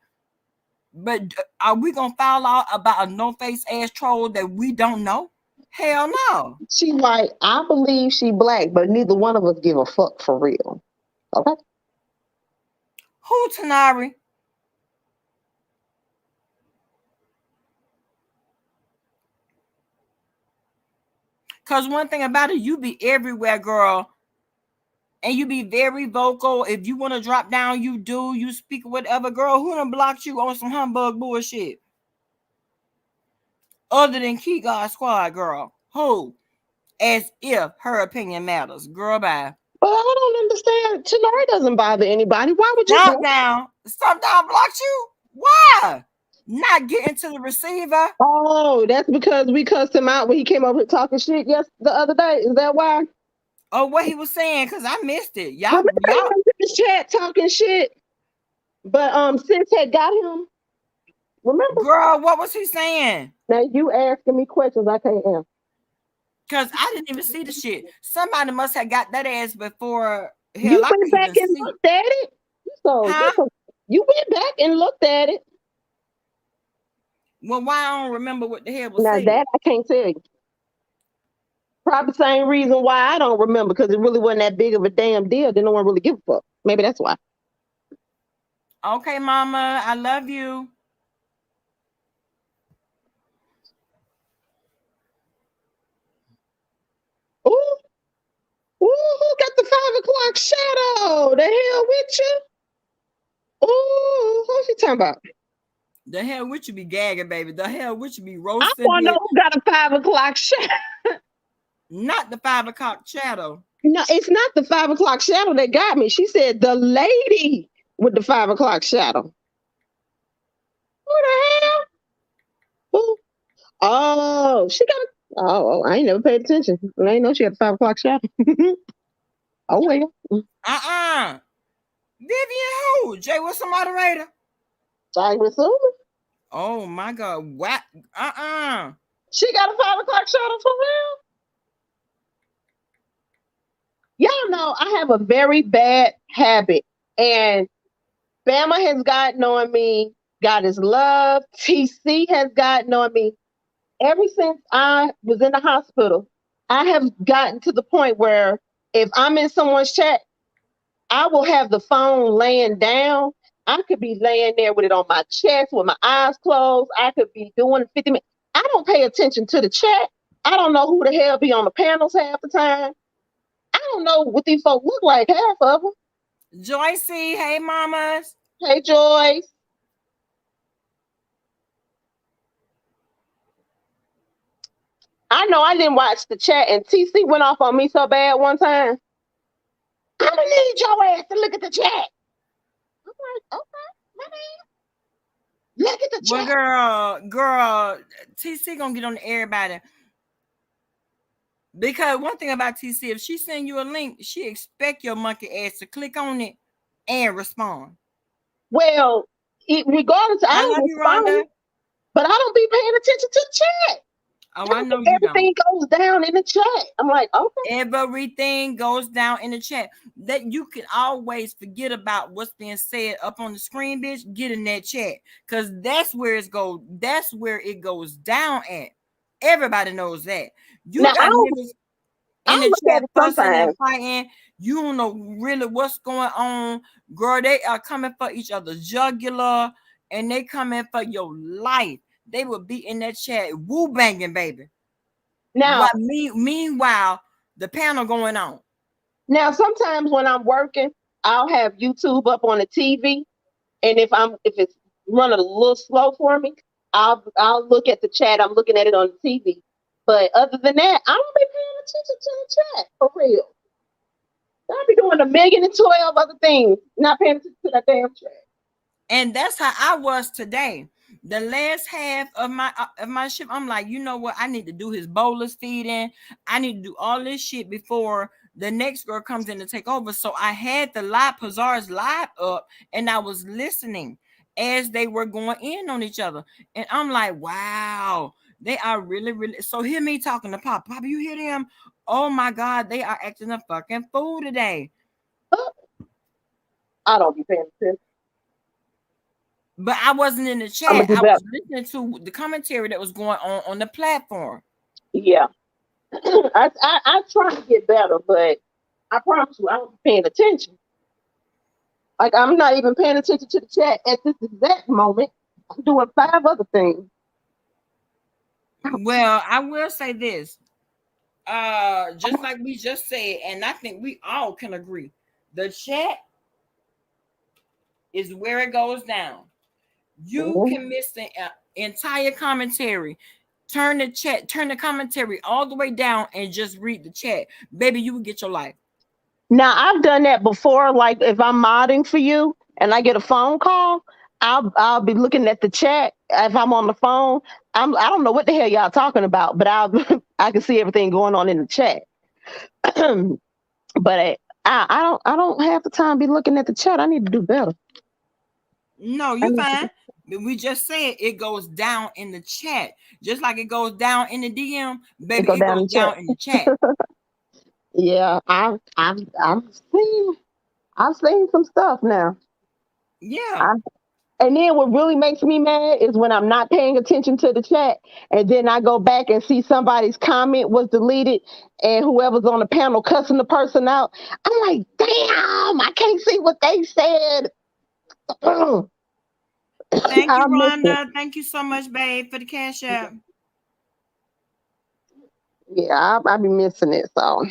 But are we going to fall out about a no-face ass troll that we don't know? Hell no.
She white. I believe she black, but neither one of us give a fuck for real. Okay.
Who, Tanari? Because one thing about it, you be everywhere, girl. And you be very vocal. If you want to drop down, you do. You speak whatever, girl. Who done blocked you on some humbug bullshit? Other than Key God Squad, girl. Who? As if her opinion matters. Girl, bye.
But I don't understand. Tanari doesn't bother anybody. Why would you?
Stop down. Stop down blocked you? Why? Not getting to the receiver.
Oh, that's because we cussed him out when he came over here talking shit the other day. Is that why?
Oh, what he was saying, because I missed it. Y'all
in the chat talking shit. But Sis had got him. Remember?
Girl, what was he saying?
Now you asking me questions I can't answer.
Because I didn't even see the shit. Somebody must have got that ass before. Hell,
You went back and looked at it? So you went back and looked at it.
Well, why I don't remember what the hell was
now
said?
That I can't tell you. Probably the same reason why I don't remember, because it really wasn't that big of a damn deal. Didn't no one really give a fuck. Maybe that's why.
Okay, mama, I love you.
Ooh, who got the 5 o'clock shadow? The hell with you? Ooh, who's she talking about?
The hell with you be gagging, baby. The hell with you be roasting.
I want to know who got a 5 o'clock shadow.
Not the 5 o'clock shadow.
No, it's not the 5 o'clock shadow that got me. She said the lady with the 5 o'clock shadow. Who the hell? Who? Oh, she got. Oh, I ain't never paid attention. I ain't know she had a 5 o'clock shadow. Oh well.
Vivian who? Jay was the moderator.
I'm assuming.
Oh my God! What?
She got a 5 o'clock shadow for real. Y'all know I have a very bad habit, and Bama has gotten on me. God is love. TC has gotten on me. Ever since I was in the hospital, I have gotten to the point where if I'm in someone's chat, I will have the phone laying down. I could be laying there with it on my chest with my eyes closed. I could be doing 50 minutes. I don't pay attention to the chat. I don't know who the hell be on the panels half the time. I don't know what these folks look like, half of them.
Joycey, hey mamas.
Hey Joyce. I know I didn't watch the chat, and TC went off on me so bad one time. I'm gonna need your ass to look at the chat. I'm like, okay, my man. Look at the chat.
Well, girl, TC gonna get on to everybody. Because one thing about TC, if she send you a link, she expect your monkey ass to click on it and respond.
Well, regardless, I
love you, Rhonda.
But I don't be paying attention to the chat.
Oh, I know you
Everything goes down in the chat. I'm like, okay.
Everything goes down in the chat. That you can always forget about what's being said up on the screen, bitch. Get in that chat, because that's where it goes. That's where it goes down at. Everybody knows that. You got niggas in the chat fussing and fighting. You don't know really what's going on, girl. They are coming for each other's jugular, and they coming for your life. They will be in that chat, woo banging, baby.
Now,
meanwhile, the panel going on.
Now, sometimes when I'm working, I'll have YouTube up on the TV, and if it's running a little slow for me, I'll look at the chat. I'm looking at it on the TV. But other than that, I don't be paying attention to the chat for real. I'll be doing 1,012 other things, not paying attention to that damn chat.
And that's how I was today. The last half of my shift, I'm like, you know what? I need to do his bolus feeding. I need to do all this shit before the next girl comes in to take over. So I had the live Pazar's live up, and I was listening as they were going in on each other. And I'm like, wow, they are really, really. So hear me talking to Pop. Pop, you hear them? Oh my God, they are acting a fucking fool today.
I don't be paying attention.
But I wasn't in the chat. I was listening to the commentary that was going on the platform.
Yeah. I try to get better, but I promise you, I don't be paying attention. Like, I'm not even paying attention to the chat at this exact moment. I'm doing 5 other things.
Well, I will say this. Just like we just said, and I think we all can agree, the chat is where it goes down. You can miss the entire commentary. Turn the commentary all the way down and just read the chat. Baby, you will get your life.
Now, I've done that before. Like, if I'm modding for you and I get a phone call, I'll be looking at the chat. If I'm on the phone, I don't know what the hell y'all talking about, but I can see everything going on in the chat. But I don't have the time to be looking at the chat. I need to do better.
No, you're fine. We just said it goes down in the chat, just like it goes down in the DM. Baby, it goes down in the chat.
Yeah, I've seen some stuff now.
Yeah.
And then what really makes me mad is when I'm not paying attention to the chat, and then I go back and see somebody's comment was deleted, and whoever's on the panel cussing the person out. I'm like, damn, I can't see what they said.
Thank you, Rhonda. Thank you so much, babe, for the cash app.
Yeah, I'll be missing it. So,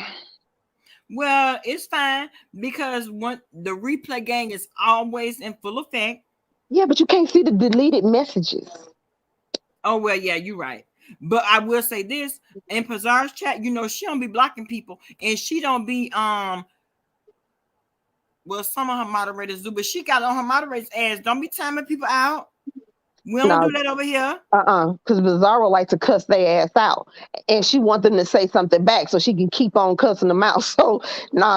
well, it's fine because the replay gang is always in full effect.
Yeah, but you can't see the deleted messages.
Oh well, yeah, you're right. But I will say this in Pazar's chat, you know, she don't be blocking people, and she don't be well, some of her moderators do, but she got on her moderators' ass. Don't be timing people out. We don't do that over here.
Because Bizarro like to cuss their ass out, and she wants them to say something back so she can keep on cussing them out. So,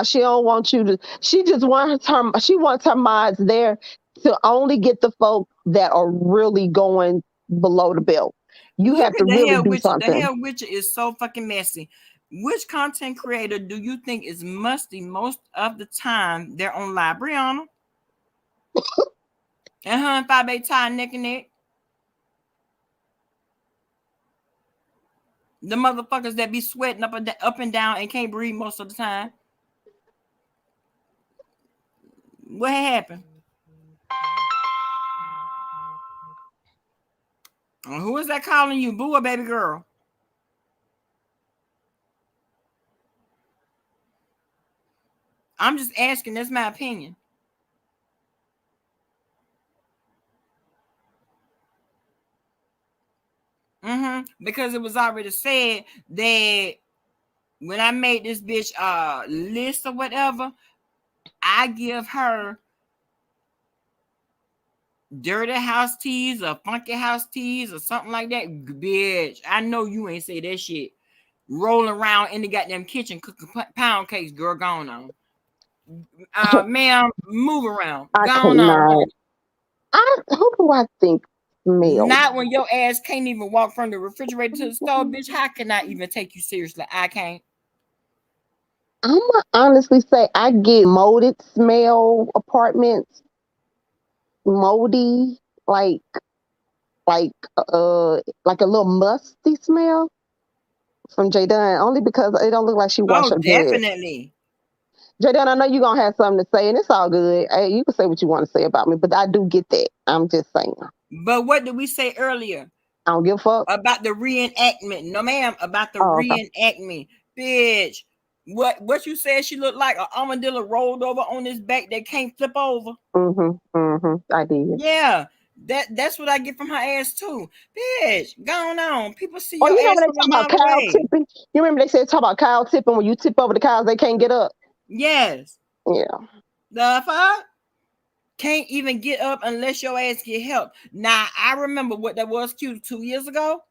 she don't want you to. She just wants her mods there to only get the folk that are really going below the belt. You have to really do something.
The Hell Witcher is so fucking messy. Which content creator do you think is musty most of the time they're on live? Brianna? And 5-8 tie neck and neck. The motherfuckers that be sweating up and down and can't breathe most of the time. What happened? Who is that calling you? Boo or baby girl? I'm just asking. That's my opinion. Because it was already said that when I made this bitch list or whatever, I give her dirty house teas or funky house teas or something like that. Bitch, I know you ain't say that shit. Rolling around in the goddamn kitchen cooking pound cakes, girl, going on. Ma'am, move around. Who
do I think?
Not when your ass can't even walk from the refrigerator to the stove, bitch. How can I even take you seriously? I can't.
I'm gonna honestly say I get molded smell apartments, moldy, like a little musty smell from J Dunn, only because it don't look like she washed her
definitely.
J Dunn, I know you're gonna have something to say, and it's all good. Hey, you can say what you want to say about me, but I do get that. I'm just saying.
But what did we say earlier?
I don't give a fuck
about the reenactment. No, ma'am, about the reenactment, bitch. What you said she looked like an armadillo rolled over on his back that can't flip over.
I did.
Yeah, that's what I get from her ass too. Bitch, going on. People see
Oh,
your
you know
ass
when they
from a
talk about
mile
cow
away.
tipping? You remember they said talk about cow tipping when you tip over the cows, they can't get up.
Yes.
Yeah.
The fuck? Can't even get up unless your ass get help. Now I remember what that was cute 2 years ago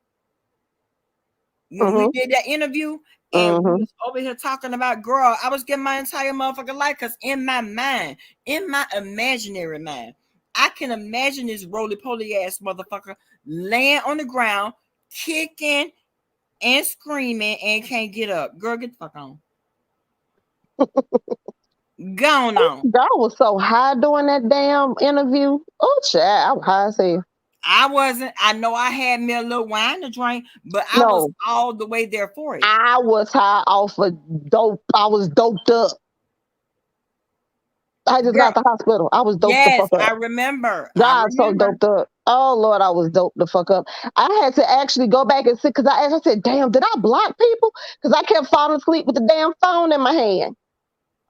when we did that interview and we was over here talking about, girl, I was getting my entire motherfucking life because in my mind, in my imaginary mind, I can imagine this roly-poly ass motherfucker laying on the ground, kicking and screaming and can't get up. Girl, get the fuck on. Gone on.
Girl was so high doing that damn interview. Oh, child, I was high as hell.
I wasn't. I know I had me a little wine to drink, but I was all the way there for it.
I was high off of dope. I was doped up. I just got the hospital. I was doped the fuck up.
I remember.
God, so doped up. Oh Lord, I was doped the fuck up. I had to actually go back and sit because I said, damn, did I block people? Because I kept falling asleep with the damn phone in my hand.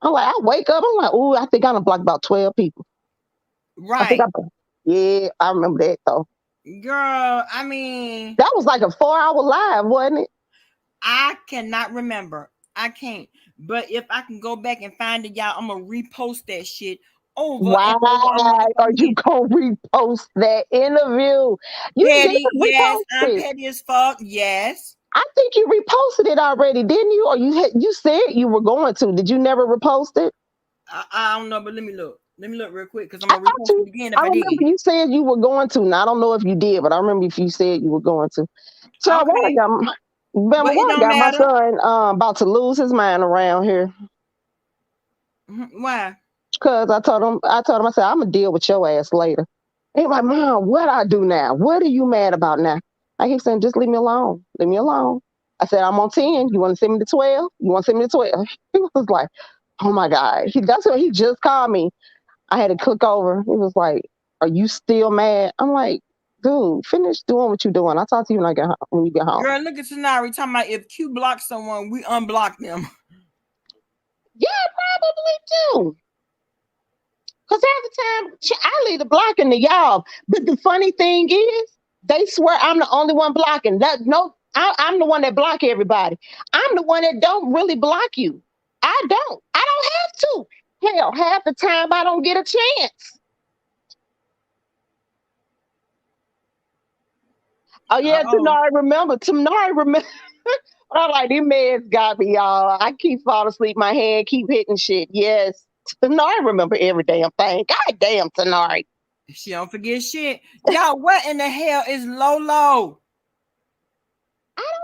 I'm like, I wake up, I'm like, ooh, I think I done blocked about 12 people.
Right.
Yeah, I remember that though.
Girl, I mean,
that was like a 4-hour live, wasn't it?
I cannot remember. I can't. But if I can go back and find it, y'all, I'm gonna repost that shit over.
Why are you gonna repost that interview? You
petty,
did
yes, I'm
it.
petty as fuck. Yes.
I think you reposted it already, didn't you? Or you said you were going to. Did you never repost it?
I don't know, but let me look. Let me look real quick because I'm gonna repost it again if I did.
Remember you said you were going to. Now I don't know if you did, but I remember if you said you were going to. So
okay.
I got my son about to lose his mind around here.
Why?
Because I told him, I said, I'm gonna deal with your ass later. He's like, Mom, what I do now? What are you mad about now? I keep saying, just leave me alone. Leave me alone. I said, I'm on 10. You want to send me to 12? You want to send me to 12? He was like, oh my God. That's what he just called me. I had to cook over. He was like, are you still mad? I'm like, dude, finish doing what you're doing. I'll talk to you when you get home.
Girl, look at Tanari talking about if Q blocks someone, we unblock them.
Yeah, probably too. Because half the time, I leave the blocking to y'all. But the funny thing is, they swear I'm the only one blocking. I'm the one that block everybody. I'm the one that don't really block you. I don't have to. Hell, half the time I don't get a chance. Oh yeah, Tanari remember. I'm like, these mans got me, y'all. I keep falling asleep. My hand keep hitting shit. Yes. Tanari remember every damn thing. God damn, Tanari.
She don't forget shit. Y'all, what in the hell is Lolo?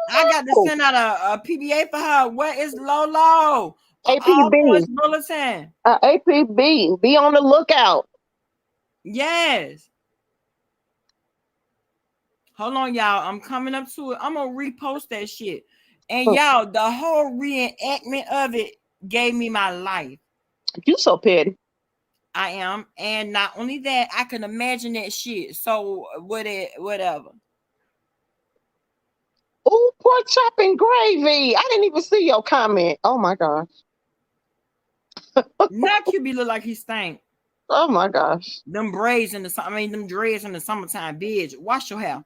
I got to send out a PBA for her. What is Lolo?
APB.
Bulletin.
APB. Be on the lookout.
Yes. Hold on, y'all. I'm coming up to it. I'm going to repost that shit. And y'all, the whole reenactment of it gave me my life.
You so petty.
I am. And not only that, I can imagine that shit. So whatever.
Oh, pork chop and gravy. I didn't even see your comment. Oh my gosh.
Now QB look like he stank.
Oh my gosh.
Them braids in them dreads in the summertime, bitch. Wash your hair.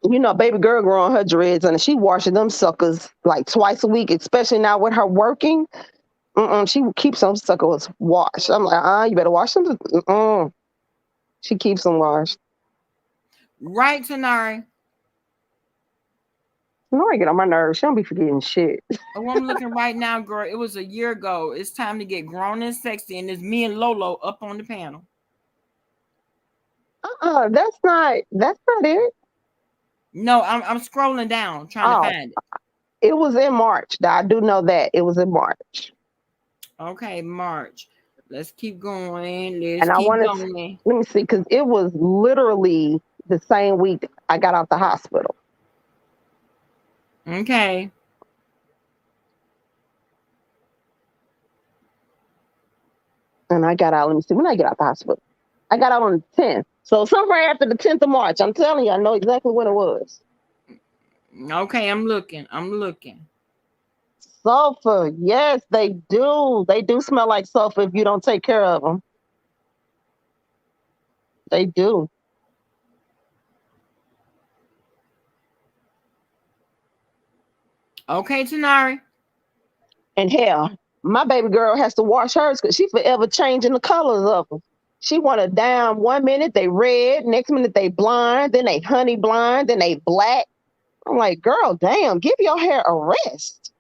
You know, baby girl growing her dreads and she washing them suckers like twice a week, especially now with her working. She keeps them suckers washed. I'm like, you better wash them. She keeps them washed.
Right, Tanari.
Tanari get on my nerves. She don't be forgetting shit.
Oh, I'm looking right now, girl. It was a year ago. It's time to get grown and sexy, and it's me and Lolo up on the panel.
That's not it.
No, I'm scrolling down trying to find it.
It was in March. I do know that. It was in March.
Okay, March. Let's keep going.
Let me see, because it was literally the same week I got out the hospital.
Okay.
And I got out, let me see, when I get out the hospital. I got out on the 10th. So somewhere after the 10th of March. I'm telling you, I know exactly what it was.
Okay, I'm looking. I'm looking.
Sulfur, yes, they do. They do smell like sulfur if you don't take care of them. They do.
Okay, Tanari.
And hell, my baby girl has to wash hers because she forever changing the colors of them. She want a down 1 minute they red, next minute they blind, then they honey blind, then they black. I'm like, girl, damn, give your hair a rest.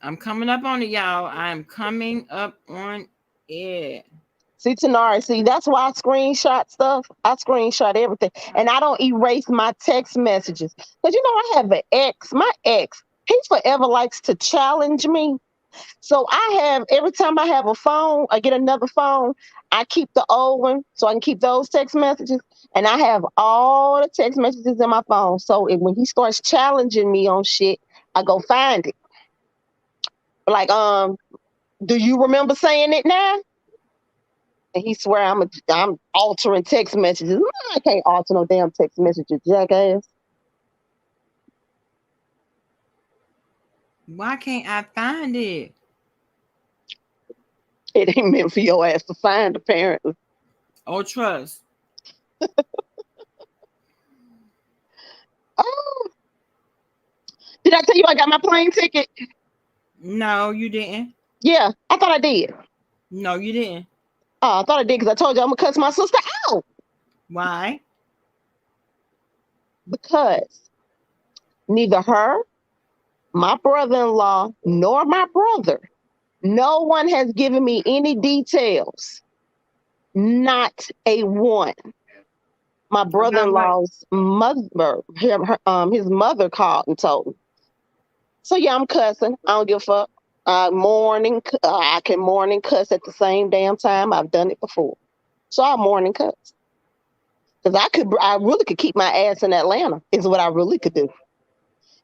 I'm coming up on it, y'all. I'm coming up on it.
See, Tanari, see, that's why I screenshot stuff. I screenshot everything. And I don't erase my text messages. Because, I have an ex. My ex, he forever likes to challenge me. So I have, every time I have a phone, I get another phone, I keep the old one so I can keep those text messages. And I have all the text messages in my phone. So when he starts challenging me on shit, I go find it. Like, do you remember saying it now? And he swear I'm altering text messages. I can't alter no damn text messages, jackass.
Why can't I find it?
It ain't meant for your ass to find, apparently.
Oh, trust.
Oh, did I tell you I got my plane ticket?
No, you didn't.
Yeah, I thought I did.
No, you didn't.
Oh, I thought I did because I told you I'm gonna cuss my sister out.
Why?
Because neither her, my brother-in-law, nor my brother, no one has given me any details. Not a one. My brother-in-law's mother, his mother called and told me. So yeah, I'm cussing. I don't give a fuck. I can mourn and cuss at the same damn time. I've done it before. So I mourn and cuss. Because I really could keep my ass in Atlanta, is what I really could do.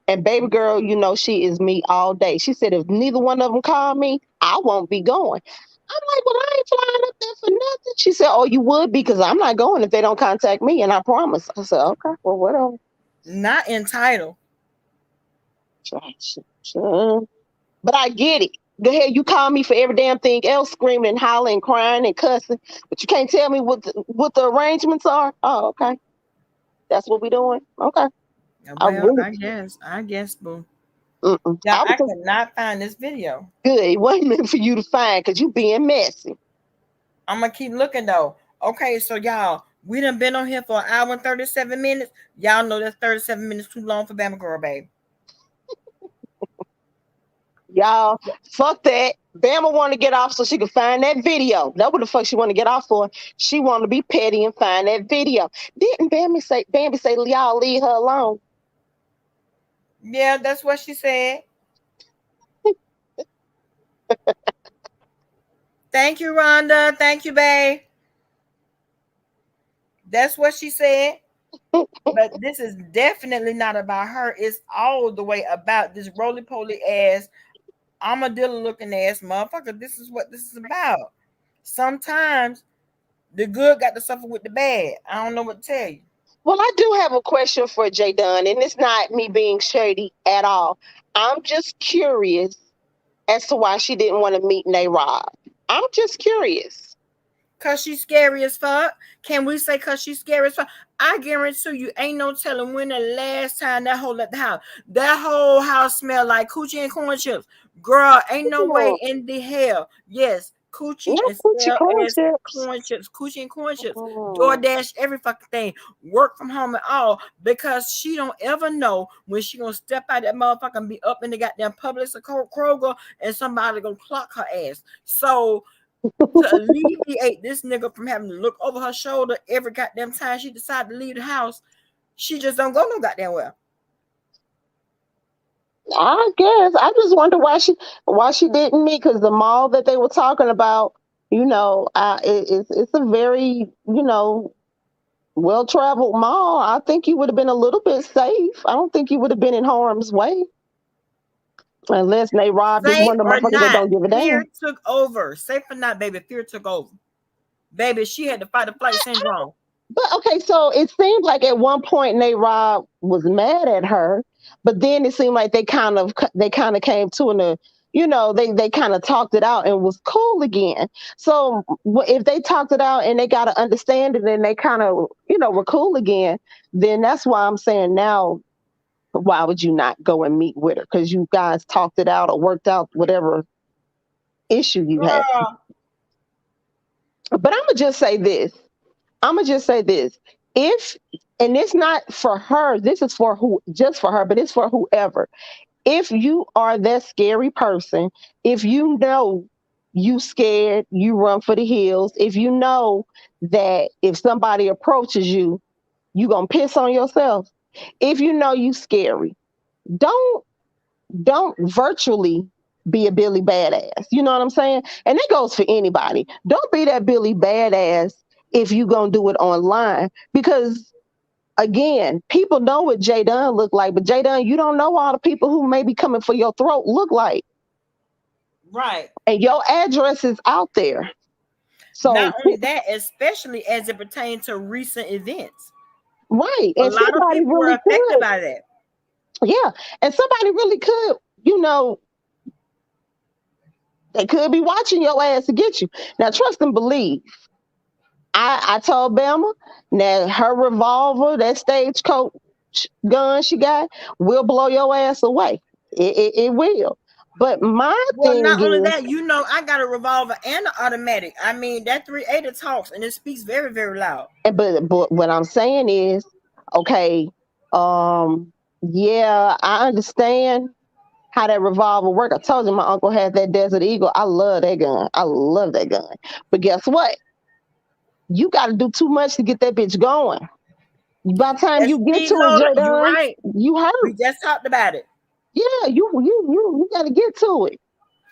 And baby girl, she is me all day. She said if neither one of them call me, I won't be going. I'm like, well, I ain't flying up there for nothing. She said, oh, you would be because I'm not going if they don't contact me. And I promise. I said, okay, well, whatever.
Not entitled.
But I get it. Go ahead, you call me for every damn thing else, screaming and hollering, crying and cussing. But you can't tell me what the arrangements are. Oh, okay. That's what we doing. Okay.
Well, I guess, boo. Yeah, I could not find this video.
Good. It wasn't meant for you to find because you being messy.
I'm gonna keep looking though. Okay, so y'all, we done been on here for 1 hour and 37 minutes. Y'all know that's 37 minutes too long for Bama Girl, babe.
Y'all, fuck that. Bama want to get off so she can find that video. That's what the fuck she want to get off for. She want to be petty and find that video. Didn't Bambi say, y'all leave her alone?
Yeah, that's what she said. Thank you, Rhonda. Thank you, babe. That's what she said. But this is definitely not about her. It's all the way about this roly-poly ass, armadillo looking ass motherfucker. This is what this is about. Sometimes the good got to suffer with the bad. I don't know what to tell you.
Well, I do have a question for J Dunn, and it's not me being shady at all. I'm just curious as to why she didn't want to meet Nayrod. I'm just curious.
Cause she's scary as fuck. Can we say cause she's scary as fuck? I guarantee you ain't no telling when the last time that hoe left the house. That whole house smelled like coochie and corn chips. Girl, ain't no way in the hell. Yes, coochie and corn chips. Coochie and corn chips. DoorDash, every fucking thing. Work from home and all. Because she don't ever know when she gonna step out that motherfucker and be up in the goddamn Publix or Kroger and somebody gonna clock her ass. So to alleviate this nigga from having to look over her shoulder every goddamn time she decided to leave the house, she just don't go no goddamn well.
I guess I just wonder why she didn't meet, because the mall that they were talking about, it's a very well-traveled mall. I think you would have been a little bit safe. I don't think you would have been in harm's way. Unless Nayrod is one of the motherfuckers that don't give a damn.
Fear took over. Safe or not, baby, fear took over. Baby, she had to fight the flight syndrome.
But okay, so it seemed like at one point Nate Robb was mad at her, but then it seemed like they kind of came to they kind of talked it out and was cool again. So if they talked it out and they got to understand it and they kind of were cool again, then that's why I'm saying now, why would you not go and meet with her? Because you guys talked it out or worked out whatever issue you had.
Girl,
But I'm gonna just say this. If and it's not for her, this is for who just for her, but it's for whoever. If you are that scary person, if you know you scared, you run for the hills, if you know that if somebody approaches you, you gonna piss on yourself. If you know you scary, don't don't virtually be a Billy badass. You know what I'm saying? And that goes for anybody. Don't be that Billy badass if you gonna do it online, because again, people know what Jay Dunn look like, but Jay Dunn, you don't know all the people who may be coming for your throat look like,
right.
and your address is out there. So
Not only that, especially as it pertains to recent events.
right,
A
and
lot of
somebody
people were
really
affected
could,
by that.
yeah, and somebody really could, they could be watching your ass to get you. Now, trust and believe. I told Bama that her revolver, that stagecoach gun she got, will blow your ass away. It will. But my
Well,
thing
not only
is,
that, I got a revolver and an automatic. I mean, that 380 talks and it speaks very, very loud.
but what I'm saying is, okay, yeah, I understand how that revolver work. I told you my uncle had that Desert Eagle. I love that gun. I love that gun. But guess what? You got to do too much to get that bitch going. By the time
That
you get
speed
to it,
loader, you're
Jordan,
right.
you hurt.
We just talked about it.
Yeah, you got to get to it.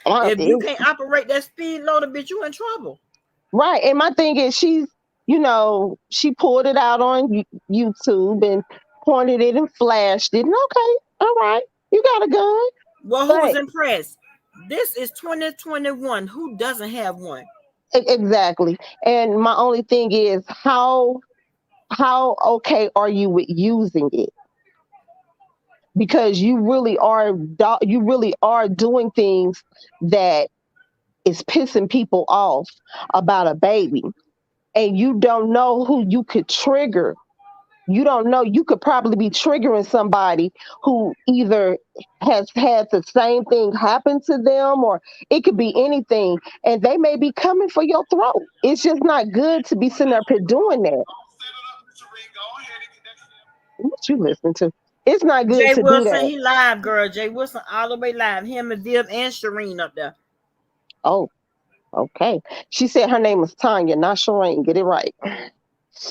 If you can't operate that speed loader, bitch, you in trouble.
Right. And my thing is, she pulled it out on YouTube and pointed it and flashed it. And okay, all right, you got a gun.
Well, who was
But
impressed? This is 2021. Who doesn't have one?
exactly. And my only thing is, how okay are you with using it? Because you really are doing things that is pissing people off about a baby, and you don't know who you could trigger. You don't know, you could probably be triggering somebody who either has had the same thing happen to them, or it could be anything, and they may be coming for your throat. It's just not good to be sitting up here doing that. What you listening to? It's not good
Jay
to do
Wilson,
that.
he live, girl. Jay Wilson all the way live. Him and Viv and Shireen up there.
Oh, okay. She said her name is Tanya, not Shireen. Get it right.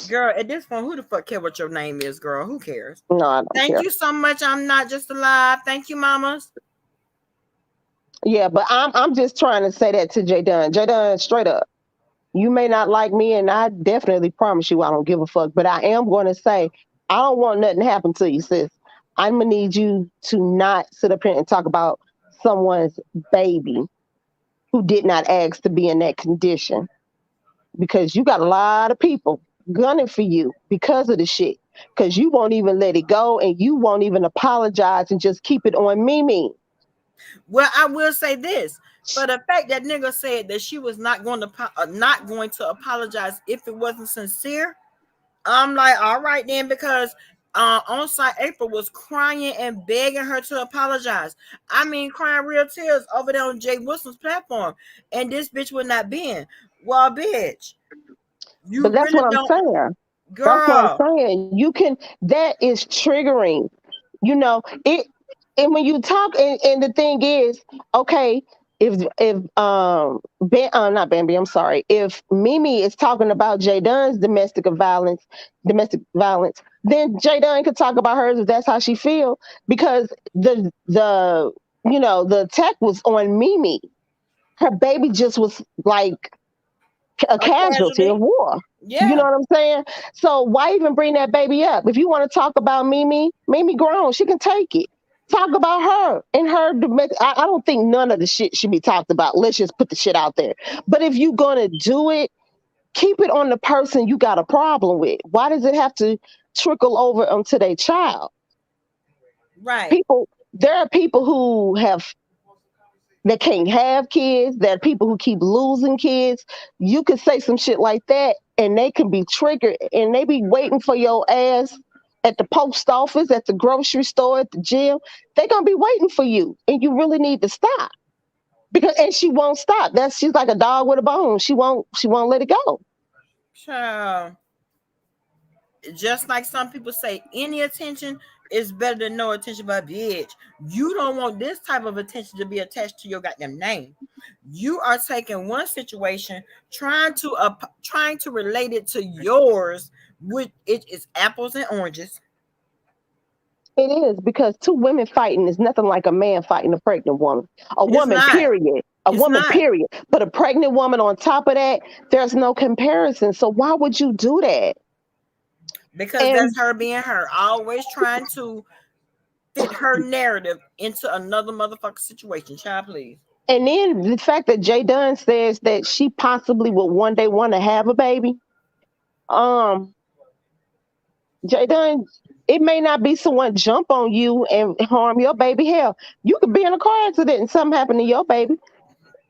Girl, at this point, who the fuck care what your name is, girl? Who cares?
No, I don't
Thank
care.
you so much. I'm not just alive. Thank you, mamas.
Yeah, but I'm just trying to say that to Jay Dunn. Jay Dunn, straight up. You may not like me, and I definitely promise you I don't give a fuck. But I am going to say I don't want nothing to happen to you, sis. I'm gonna need you to not sit up here and talk about someone's baby who did not ask to be in that condition, because you got a lot of people gunning for you because of the shit. Because you won't even let it go, and you won't even apologize and just keep it on Mimi.
Well, I will say this: for the fact that nigga said that she was not going to apologize if it wasn't sincere, I'm like, all right then, because on site April was crying and begging her to apologize. I mean, crying real tears over there on Jay Wilson's platform, and this bitch would not bend. Well, bitch, you
But that's
really
what I'm
don't,
saying. That's what I'm
girl.
saying. That is triggering. It, and when you talk, and the thing is, okay, if not Bambi, I'm sorry, if Mimi is talking about Jay Dunn's domestic violence, then Jay Dunn could talk about hers if that's how she feel, because the attack was on Mimi. Her baby just was like a
A
casualty of
casualty,
war. You know
yeah.
what I'm saying? So why even bring that baby up? If you want to talk about Mimi grown, she can take it. Talk about her and her. I don't think none of the shit should be talked about. Let's just put the shit out there. But if you're gonna do it, keep it on the person you got a problem with. Why does it have to trickle over onto their child?
Right.
There are people who that can't have kids. There are people who keep losing kids. You could say some shit like that and they can be triggered and they be waiting for your ass at the post office, at the grocery store, at the gym. They're gonna be waiting for you. And you really need to stop. And she won't stop. She's like a dog with a bone. She won't let it go.
So just like some people say, any attention is better than no attention, but bitch, you don't want this type of attention to be attached to your goddamn name. You are taking one situation, trying to relate it to yours, which it is apples and oranges.
It is, because two women fighting is nothing like a man fighting a pregnant woman. Period. Period. But a pregnant woman on top of that, there's no comparison. So why would you do that?
Because that's her being her, always trying to fit her narrative into another motherfucking situation. Child, please.
And then the fact that Jay Dunn says that she possibly will one day want to have a baby. Jay Dunn, it may not be someone jump on you and harm your baby. Hell, you could be in a car accident and something happen to your baby.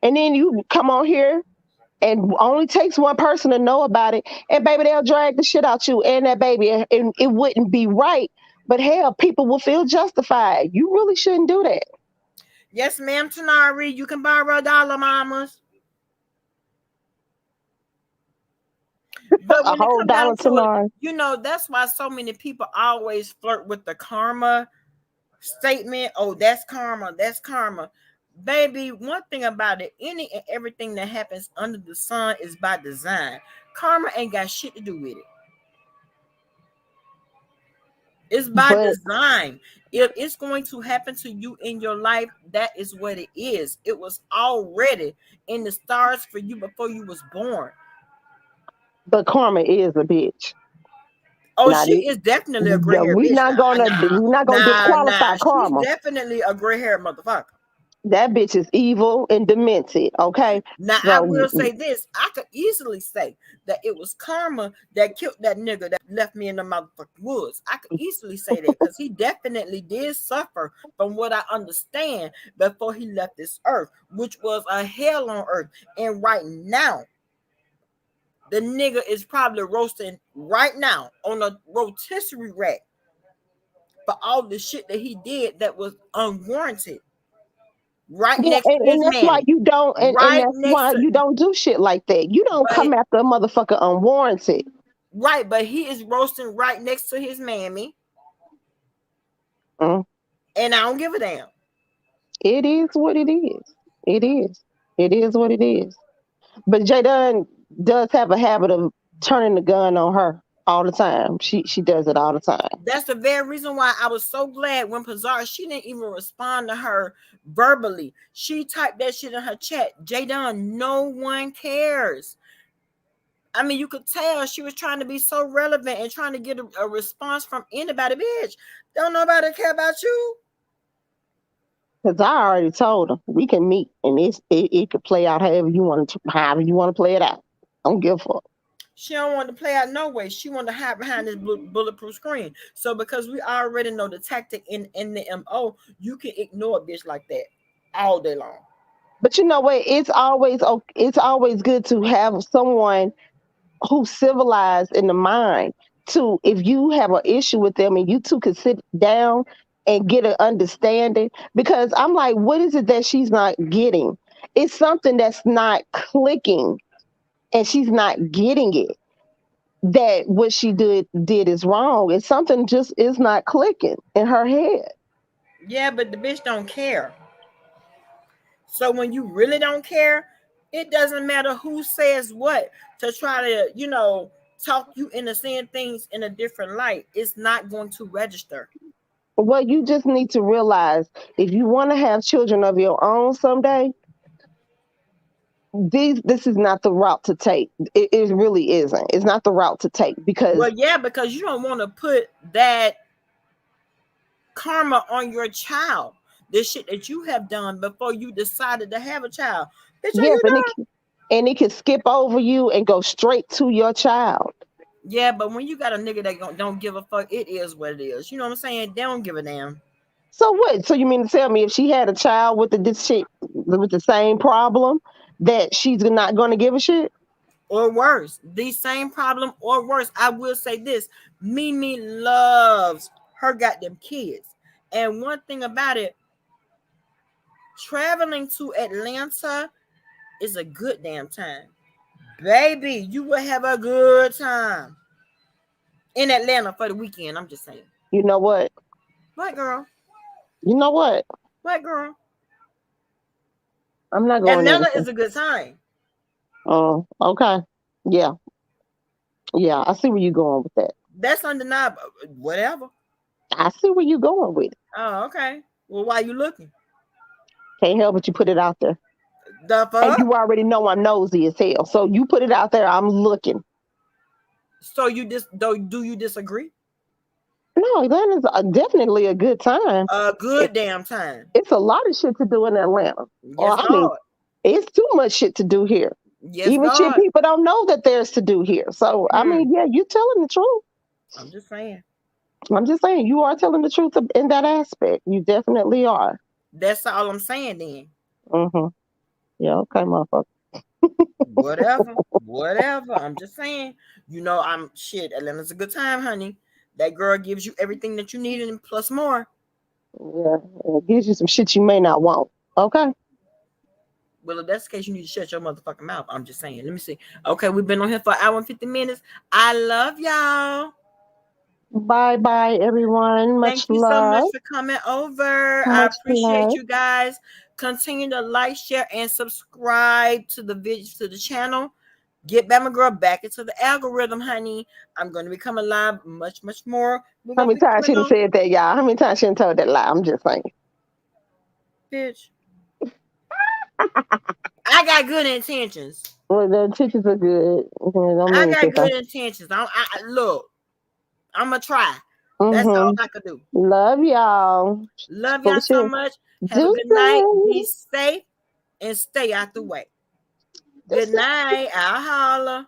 And then you come on here and only takes one person to know about it. And baby, they'll drag the shit out you and that baby. And it wouldn't be right. But hell, people will feel justified. You really shouldn't do that.
Yes, ma'am, Tanari. You can borrow $1, mamas. But when
a whole dollar, Tanari.
You know, that's why so many people always flirt with the karma statement. Oh, that's karma. That's karma. Baby, one thing about it, any and everything that happens under the sun is by design. Karma ain't got shit to do with it. It's by design. If it's going to happen to you in your life, that is what it is. It was already in the stars for you before you was born.
But karma is a bitch.
Oh, she is definitely a gray hair bitch.
We're not gonna disqualify karma.
She's definitely a gray hair motherfucker.
That bitch is evil and demented. Okay.
Now I will say this: I could easily say that it was karma that killed that nigga that left me in the motherfucking woods. I could easily say that because he definitely did suffer, from what I understand, before he left this earth, which was a hell on earth. And right now, the nigga is probably roasting right now on a rotisserie rack for all the shit that he did that was unwarranted. Right next to his
that's why you don't, and that's why you don't do shit like that. You don't come after a motherfucker unwarranted.
Right, but he is roasting right next to his mammy. And I don't give a damn.
It is what it is. It is. It is what it is. But Jay Dunn does have a habit of turning the gun on her all the time. She does it all the time.
That's the very reason why I was so glad when Pazar, she didn't even respond to her verbally. She typed that shit in her chat. Jay Dunn, no one cares. I mean, you could tell she was trying to be so relevant and trying to get a response from anybody. Bitch, don't nobody care about you.
Because I already told her we can meet and it could play out however you want to play it out. I don't give a fuck.
She don't want to play out no way. She want to hide behind this bulletproof screen. So because we already know the tactic in the MO, you can ignore a bitch like that all day long.
But you know what? It's always good to have someone who's civilized in the mind to, if you have an issue with them and you two could sit down and get an understanding. Because I'm like, what is it that she's not getting? It's something that's not clicking. And she's not getting it, that what she did is wrong. It's something just is not clicking in her head.
Yeah, but the bitch don't care. So when you really don't care, it doesn't matter who says what to try to, talk you into seeing things in a different light. It's not going to register.
Well, you just need to realize, if you want to have children of your own someday, this is not the route to take. It really isn't. It's not the route to take because
you don't want to put that karma on your child. The shit that you have done before you decided to have a child. Bitch,
yes, and it can skip over you and go straight to your child.
Yeah, but when you got a nigga that don't give a fuck, it is what it is. You know what I'm saying? They don't give a damn.
So what? So you mean to tell me if she had a child with this shit with the same problem that she's not going to give a shit?
Or worse, the same problem or worse. I will say this: Mimi loves her goddamn kids, and one thing about it, traveling to Atlanta is a good damn time, baby. You will have a good time in Atlanta for the weekend. I'm just saying.
You know what?
What girl?
You know what?
What girl?
I'm not going
Atlanta
there.
is a good time.
Oh, okay. Yeah. Yeah, I see where you're going with that.
That's undeniable. Whatever.
I see where you're going with it.
Oh, okay. Well, why you looking?
Can't help but you put it out there.
The fuck?
And you already know I'm nosy as hell. So you put it out there, I'm looking.
So you do you disagree?
No, Atlanta's definitely a good time.
A good damn time.
It's a lot of shit to do in Atlanta.
Yes, God.
It's too much shit to do here.
Yes,
Even shit
God.
people don't know that there's to do here. So I mean, yeah, you're telling the truth.
I'm just saying.
You are telling the truth in that aspect. You definitely are.
That's all I'm saying then.
Mm-hmm. Yeah, okay, motherfucker.
Whatever. I'm just saying. You know, Atlanta's a good time, honey. That girl gives you everything that you need and plus more.
Yeah, it gives you some shit you may not want. Okay.
Well, if that's the case, you need to shut your motherfucking mouth. I'm just saying. Let me see. Okay, we've been on here for an hour and 50 minutes. I love y'all.
Bye, everyone.
Thank you so much for coming over. I appreciate you guys. Continue to like, share, and subscribe to the channel. Get Bama Girl back into the algorithm, honey. I'm going to be coming live much, much more.
How many times she done said that, y'all? How many times she done told that lie? I'm just saying.
Bitch. I got good intentions.
Well, the intentions are good.
I got good intentions. Look, I'm going to try. That's all I can do.
Love y'all.
Love y'all so much. Have a good night. Be safe and stay out the way. Good night. I'll holler.